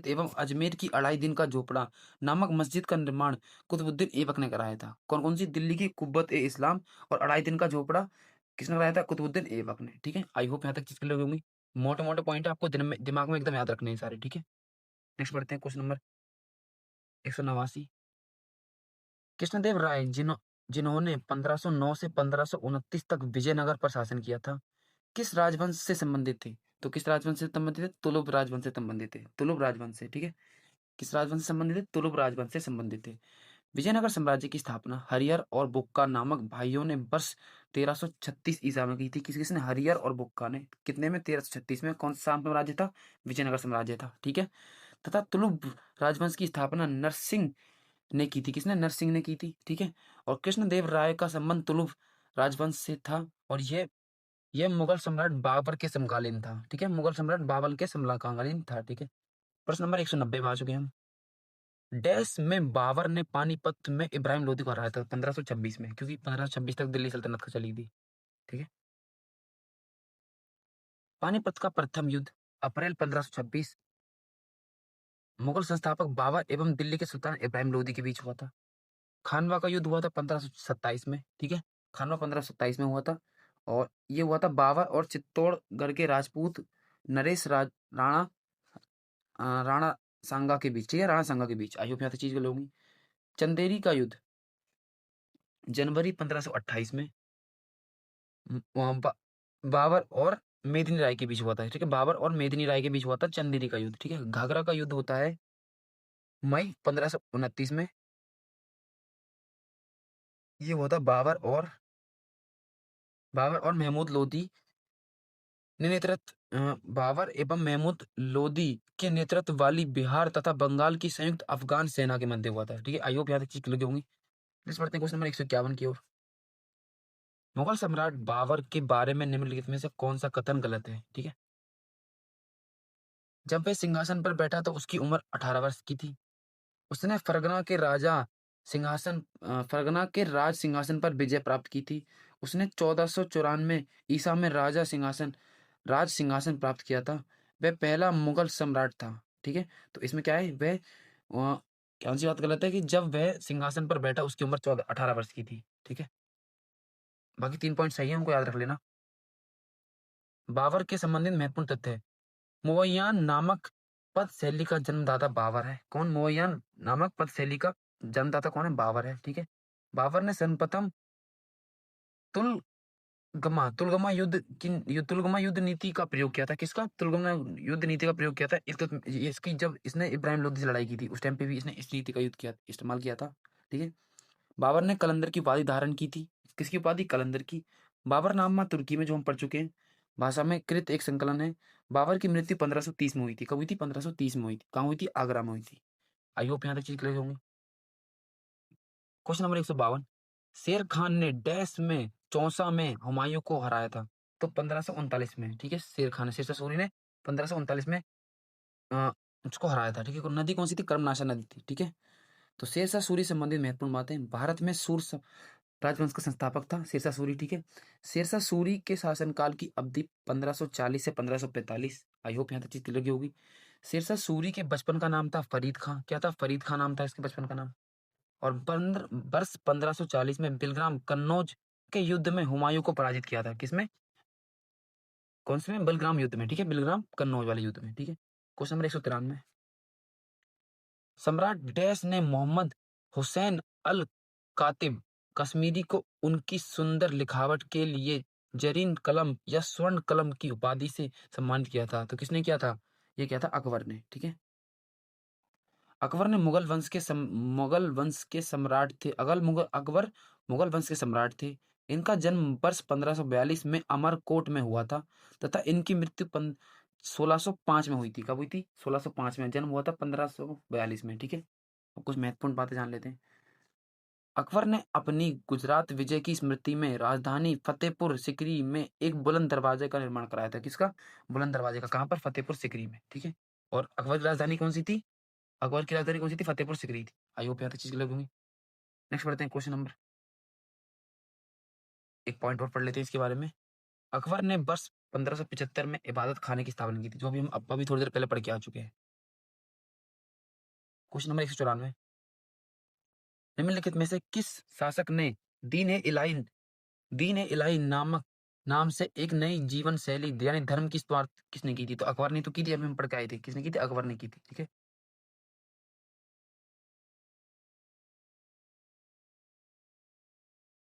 एवं अजमेर की अढ़ाई दिन का झोपड़ा नामक मस्जिद का निर्माण कुतुबुद्दीन ऐबक ने कराया था। कौन कौन सी? दिल्ली की कुब्बत ए इस्लाम और अढ़ाई दिन का झोपड़ा किसने कराया था? कुतुबुद्दीन ऐबक ने। ठीक है, आई होप यहाँ तक चीज क्लियर होगी। मोटे मोटे पॉइंट आपको दिमाग में एकदम याद रखने हैं सारे। ठीक है, नेक्स्ट बढ़ते हैं। Question number 189। कृष्णदेव राय जिन्होंने 1509 से 1529 तक विजयनगर पर शासन किया था, किस राजवंश से संबंधित थे? तो किस राजवंश से संबंधित थे? तुलुप राजवंश से संबंधित थे। तुलुप राजवंश से। ठीक है, किस राजवंश से संबंधित थे? तुलुप राजवंश से संबंधित थे। विजयनगर साम्राज्य की स्थापना हरिहर और बुक्का नामक भाइयों ने वर्ष 1336 ईसा में की थी। किसने? हरिहर और बुक्का ने। कितने में? 1336 में। कौन सा साम्राज्य था? विजयनगर साम्राज्य था। ठीक है, तथा तुलुप राजवंश की स्थापना नरसिंह ने की थी। किसने? नरसिंह ने की थी। ठीक है, और कृष्णदेव राय का संबंध तुलुप राजवंश से था, और यह मुगल सम्राट बाबर के समकालीन था। ठीक है, मुगल सम्राट बाबर के समकालीन था। ठीक है, प्रश्न नंबर 190 पे आ चुके हैं हम। डैश में बाबर ने पानीपत में इब्राहिम लोदी को हराया था 1526 में, क्योंकि 1526 तक दिल्ली सल्तनत का चली थी। ठीक है, पानीपत का प्रथम युद्ध अप्रैल 1526 मुगल संस्थापक बाबर एवं दिल्ली के सुल्तान इब्राहिम लोदी के बीच हुआ था। खानवा का युद्ध हुआ था 1527 में। ठीक है, खानवा 1527 में हुआ था, और ये हुआ था बाबर और चित्तौड़गढ़ के राजपूत नरेश राणा राणा सांगा के बीच। ठीक है, राणा सांगा के बीच। आई होप यहाँ तक चीज लोगी। चंदेरी का युद्ध जनवरी 1528 में वहाँ बाबर और मेदिनी राय के बीच हुआ था। ठीक है, बाबर और मेदिनी राय के बीच हुआ था चंदेरी का युद्ध। ठीक है, घाघरा का युद्ध होता है मई 1529 में। ये हुआ था बाबर और महमूद लोदी बाबर एवं महमूद लोदी के नेतृत्व वाली बिहार तथा बंगाल की संयुक्त अफगान सेना के मध्य हुआ था। ठीक है, आई होप यहाँ तक चीज क्लियर होंगी। नेक्स्ट पढ़ते हैं क्वेश्चन नंबर 151 की ओर। मुगल सम्राट बाबर के बारे में निम्नलिखित में से कौन सा कथन गलत है? ठीक है, जब वह सिंहासन पर बैठा तो उसकी उम्र 18 वर्ष की थी। उसने फरगना के राज सिंहासन पर विजय प्राप्त की थी। उसने 1494 ईसा में राज सिंहासन प्राप्त किया था। वह पहला मुगल सम्राट था। ठीक है, तो इसमें क्या है? कौन सी बात गलत है? कि जब वह सिंहासन पर बैठा उसकी उम्र 18 वर्ष की थी। ठीक है, बाकी 3 पॉइंट सही है, उनको याद रख लेना। बाबर के संबंधित महत्वपूर्ण तथ्य है। मुवय्यान नामक पद शैली का जन्मदाता बाबर है। कौन? मुवय्यान नामक पद शैली का जन्मदाता कौन है? बाबर है, ठीक है। बाबर ने सर्वप्रथम तुलगमा युद्ध नीति का प्रयोग किया था। किसका? तुलगमा युद्ध नीति का प्रयोग किया था। इसकी जब इसने इब्राहिम लोधी से लड़ाई की थी, उस टाइम पे भी इसने इस नीति का इस्तेमाल किया था, ठीक है। बाबर ने कलंदर की उपाधि धारण की थी। किसकी उपाधि? कलंदर की। बाबरनामा तुर्की में, जो हम पढ़ चुके हैं, भाषा में कृत एक संकलन है। बाबर की मृत्यु 1530 में हुई थी। कब हुई थी? 1530 में हुई थी। कहाँ हुई थी? आगरा में हुई थी। आई होप यहाँ तक चीज क्लियर होंगी। क्वेश्चन नंबर 152, शेर खान ने डैश में चौसा में हुमायूं को हराया था। तो 1539 में, ठीक है। शेर खान, शेरशाह सूरी ने 1539 में अ, उसको हराया था, ठीक है। नदी कौन सी थी? कर्मनाशा नदी थी, ठीक है। तो शेरशाह सूरी से संबंधित महत्वपूर्ण बातें, भारत में राजवंश का संस्थापक था शेरशाह सूरी, ठीक है। शेरशाह सूरी के शासनकाल की अवधि 1540 से 1545। आई होप यहाँ तक चीज क्लियर होगी। शेरशाह सूरी के बचपन का नाम था फरीद खां। क्या था? फरीद खां नाम था इसके बचपन का नाम। और वर्ष 1540 में बिलग्राम कन्नौज के युद्ध में हुमायूं को पराजित किया था। किसमें? कौन से में? बलग्राम युद्ध में, ठीक है। बिलग्राम कन्नौज वाले युद्ध में, ठीक है। क्वेश्चन नंबर 193, सम्राट डैश ने मोहम्मद हुसैन अल कातिब कश्मीरी को उनकी सुंदर लिखावट के लिए जरीन कलम या स्वर्ण कलम की उपाधि से सम्मानित किया था। तो किसने किया था? ये किया था अकबर ने, ठीक है। अकबर ने मुगल वंश के सम्राट थे। अकबर मुगल वंश के सम्राट थे। इनका जन्म वर्ष 1542 में अमरकोट में हुआ था तथा इनकी मृत्यु 1605 में हुई थी। कब हुई थी? 1605 में। जन्म हुआ था 1542 में, ठीक है। अब कुछ महत्वपूर्ण बातें जान लेते हैं। अकबर ने अपनी गुजरात विजय की स्मृति में राजधानी फतेहपुर सिकरी में एक बुलंद दरवाजे का निर्माण कराया था। किसका? बुलंद दरवाजे का। कहाँ पर? फतेहपुर सिकरी में, ठीक है। और अकबर की राजधानी कौन सी थी? अकबर की राजधानी कौन सी थी? फतेहपुर सिकरी थी। आई होप यहाँ तक चीज लगूंगी। नेक्स्ट पढ़ते हैं क्वेश्चन नंबर, एक पॉइंट और पढ़ लेते हैं इसके बारे में। अकबर ने वर्ष 1575 में इबादत खाने की स्थापना की थी, जो हम अभी थोड़ी देर पहले पढ़ के आ चुके हैं। क्वेश्चन नंबर 194, निम्नलिखित में से किस शासक ने दीन ए इलाही दीन ए इलाही नामक नाम से एक नई जीवन शैली यानी धर्म की शुरुआत किसने की थी? तो अकबर ने तो की थी, अभी हम पढ़ के आए थे। किसने की थी? अकबर ने की थी, ठीक है।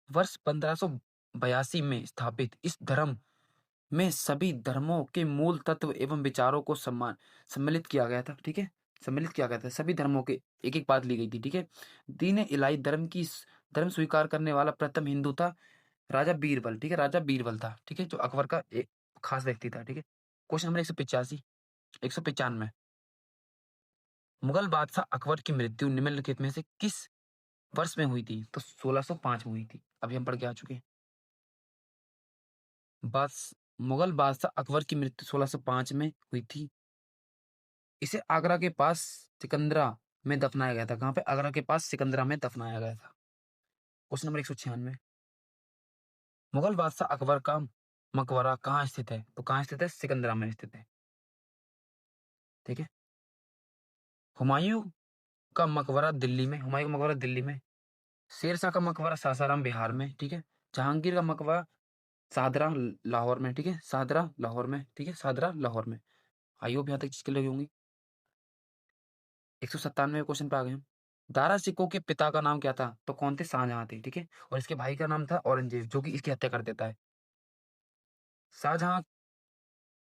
वर्ष 1582 में स्थापित इस धर्म में सभी धर्मों के मूल तत्व एवं विचारों को सम्मिलित किया गया था, ठीक है। सम्मिलित किया गया था, सभी धर्मों के एक एक बात ली गई थी, ठीक है। दीन इलाही धर्म स्वीकार करने वाला प्रथम हिंदू था राजा बीरबल, ठीक है। राजा बीरबल था, ठीक है, जो अकबर का एक खास व्यक्ति था, ठीक है। क्वेश्चन नंबर 185, 195, मुगल बादशाह अकबर की मृत्यु निम्नलिखित में से किस वर्ष में हुई थी? तो 1605 में हुई थी। अभी हम पढ़ के आ चुके हैं। बस मुगल बादशाह अकबर की मृत्यु 1605 में हुई थी। इसे आगरा के पास सिकंदरा में दफनाया गया था। कहाँ पे? आगरा के पास सिकंदरा में दफनाया गया था। क्वेश्चन नंबर 196, मुगल बादशाह अकबर का मकबरा कहाँ स्थित है? तो कहाँ स्थित है? सिकंदरा में स्थित है, ठीक है। हुमायूं का मकबरा दिल्ली में, हुमायूं का मकबरा दिल्ली में। शेरशाह का मकबरा सासाराम बिहार में, ठीक है। जहांगीर का मकबरा सादरा लाहौर में, ठीक है। सादरा लाहौर में, ठीक है। सादरा लाहौर में। आई होप यहाँ तक चीज क्लियर होंगी। 197 क्वेश्चन पे आ गए हम। दारा सिकों के पिता का नाम क्या था? तो कौन थे? शाहजहां थे, ठीक है। और इसके भाई का नाम था औरंगजेब, जो कि इसकी हत्या कर देता है। शाहजहां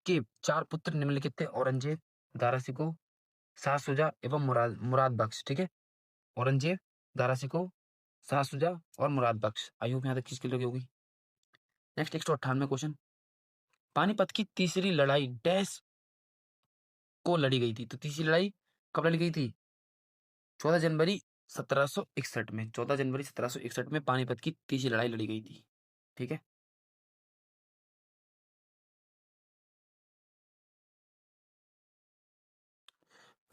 के चार पुत्र निम्नलिखित थे: औरंगजेब, दारा सिकों, शाह शुजा एवं मुराद बख्श, ठीक है। औरंगजेब, दारा सिकों, शाह शुजा और मुराद बख्श। आई होप यहाँ तक चीज क्लियर होगी। नेक्स्ट 198 क्वेश्चन, पानीपत की तीसरी लड़ाई डैश को लड़ी गई थी? तो तीसरी लड़ाई कब लड़ी गई थी? 14 जनवरी 1761 में। 14 जनवरी 1761 में पानीपत की तीसरी लड़ाई लड़ी गई थी, ठीक है।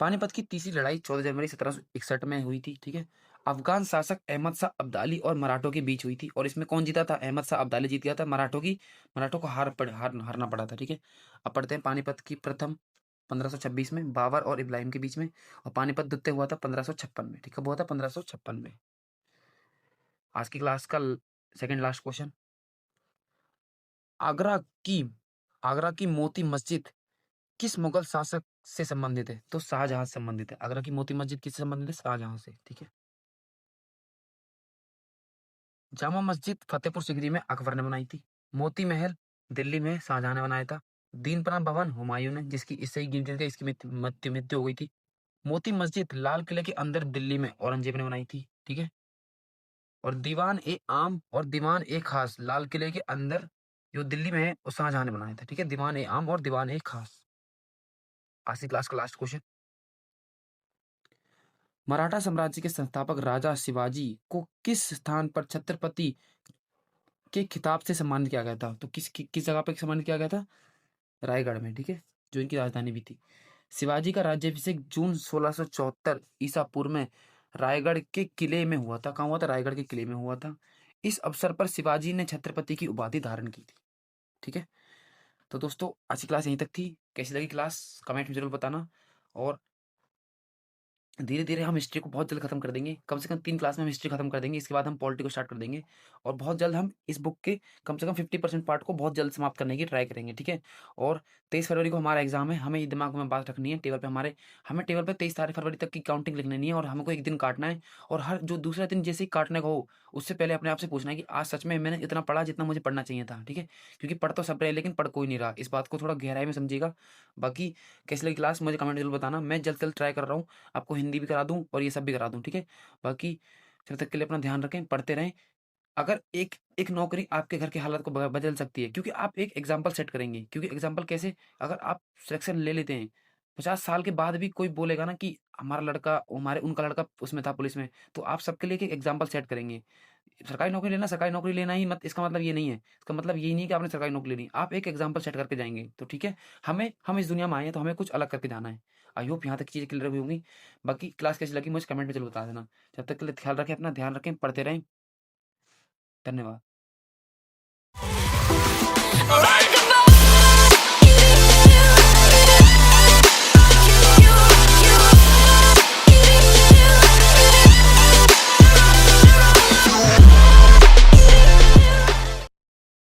पानीपत की तीसरी लड़ाई 14 जनवरी 1761 में हुई थी, ठीक है। अफगान शासक अहमद शाह अब्दाली और मराठों के बीच हुई थी, और इसमें कौन जीता था? अहमद शाह अब्दाली जीत गया था। मराठों को हारना पड़ा था, ठीक है। अब पढ़ते हैं पानीपत की प्रथम 1526 में बाबर और इब्राहिम के बीच में, और पानीपत द्वितीय हुआ था 1556 में, ठीक है। हुआ था 1556 में। आज की क्लास का सेकंड लास्ट क्वेश्चन, आगरा की आगरा की मोती मस्जिद किस मुगल शासक से संबंधित है? तो शाहजहां से संबंधित है। आगरा की मोती मस्जिद किससे संबंधित है? शाहजहां से, ठीक है। जामा मस्जिद फतेहपुर सिकरी में अकबर ने बनाई थी। मोती महल दिल्ली में शाहजहां ने बनाया था। दीनपना भवन हुमायूं ने, जिसकी इससे ही गिनती थी, इसकी मृत्यु मृत्यु हो गई थी। मोती मस्जिद लाल किले के अंदर दिल्ली में औरंगजेब ने बनाई थी। ठीक है। और दीवान ए आम और दीवान ए खास लाल किले के अंदर जो दिल्ली में है वो शाहजहां ने बनाया था। ठीक है। दीवान ए आम और दीवान ए खास। आज की क्लास का लास्ट क्वेश्चन। मराठा साम्राज्य के संस्थापक राजा शिवाजी को किस स्थान पर छत्रपति के खिताब से सम्मानित किया गया था? तो किस जगह पे सम्मानित किया गया था? रायगढ़ में। ठीक है। जो इनकी राजधानी भी थी। शिवाजी का राज्याभिषेक जून 1674 ईसा पूर्व में रायगढ़ के किले में हुआ था। कहाँ हुआ था? रायगढ़ के किले में हुआ था। इस अवसर पर शिवाजी ने छत्रपति की उपाधि धारण की थी। ठीक है। तो दोस्तों आज की क्लास यहीं तक थी। कैसी लगी क्लास कमेंट में जरूर बताना। और धीरे धीरे हम हिस्ट्री को बहुत जल्द खत्म कर देंगे। कम से कम 3 क्लास में हम हिस्ट्री खत्म कर देंगे। इसके बाद हम पॉलिटी को स्टार्ट कर देंगे। और बहुत जल्द हम इस बुक के कम से कम 50% पार्ट को बहुत जल्द समाप्त करने की ट्राई करेंगे। ठीक है। और 23 फरवरी को हमारा एग्जाम है। हमें ये दिमाग में बात रखनी है। टेबल पे हमें टेबल पे 23 तारीख फरवरी तक की काउंटिंग लिखनी नहीं है। और हमको एक दिन काटना है। और हर जो दूसरा दिन जैसे ही काटने का हो उससे पहले अपने आप से पूछना है कि आज सच में मैंने इतना पढ़ा जितना मुझे पढ़ना चाहिए था। ठीक है। क्योंकि पढ़ तो सब रहे लेकिन पढ़ कोई नहीं रहा। इस बात को थोड़ा गहराई में समझिएगा। बाकी कैसी लगी क्लास मुझे कमेंट जरूर बताना। मैं जल्द से जल्द ट्राई कर रहा हूँ आपको हिंदी भी करा दूं और ये सब भी करा दूं। ठीक है। बाकी जब तक के लिए अपना ध्यान रखें, पढ़ते रहें। अगर एक एक नौकरी आपके घर के हालात को बदल सकती है, क्योंकि आप एक एग्जाम्पल सेट करेंगे। क्योंकि एग्जाम्पल कैसे? अगर आप सिलेक्शन ले लेते हैं 50 साल के बाद भी कोई बोलेगा ना कि हमारा लड़का हमारे उनका लड़का उसमें था पुलिस में, तो आप सबके लिए एक एग्जाम्पल सेट करेंगे। सरकारी नौकरी लेना ही मत इसका मतलब ये नहीं है। इसका मतलब ये नहीं है कि आपने सरकारी नौकरी लेनी। आप एक एग्जाम्पल सेट करके जाएंगे तो ठीक है। हम इस दुनिया में आए हैं तो हमें कुछ अलग करके जाना है। आई होप यहाँ तक चीज़ें क्लियर हुई होंगी। बाकी क्लास कैसी लगी मुझे कमेंट में जरूर बता देना। जब तक के लिए ख्याल रखें, अपना ध्यान रखें, पढ़ते रहें। धन्यवाद।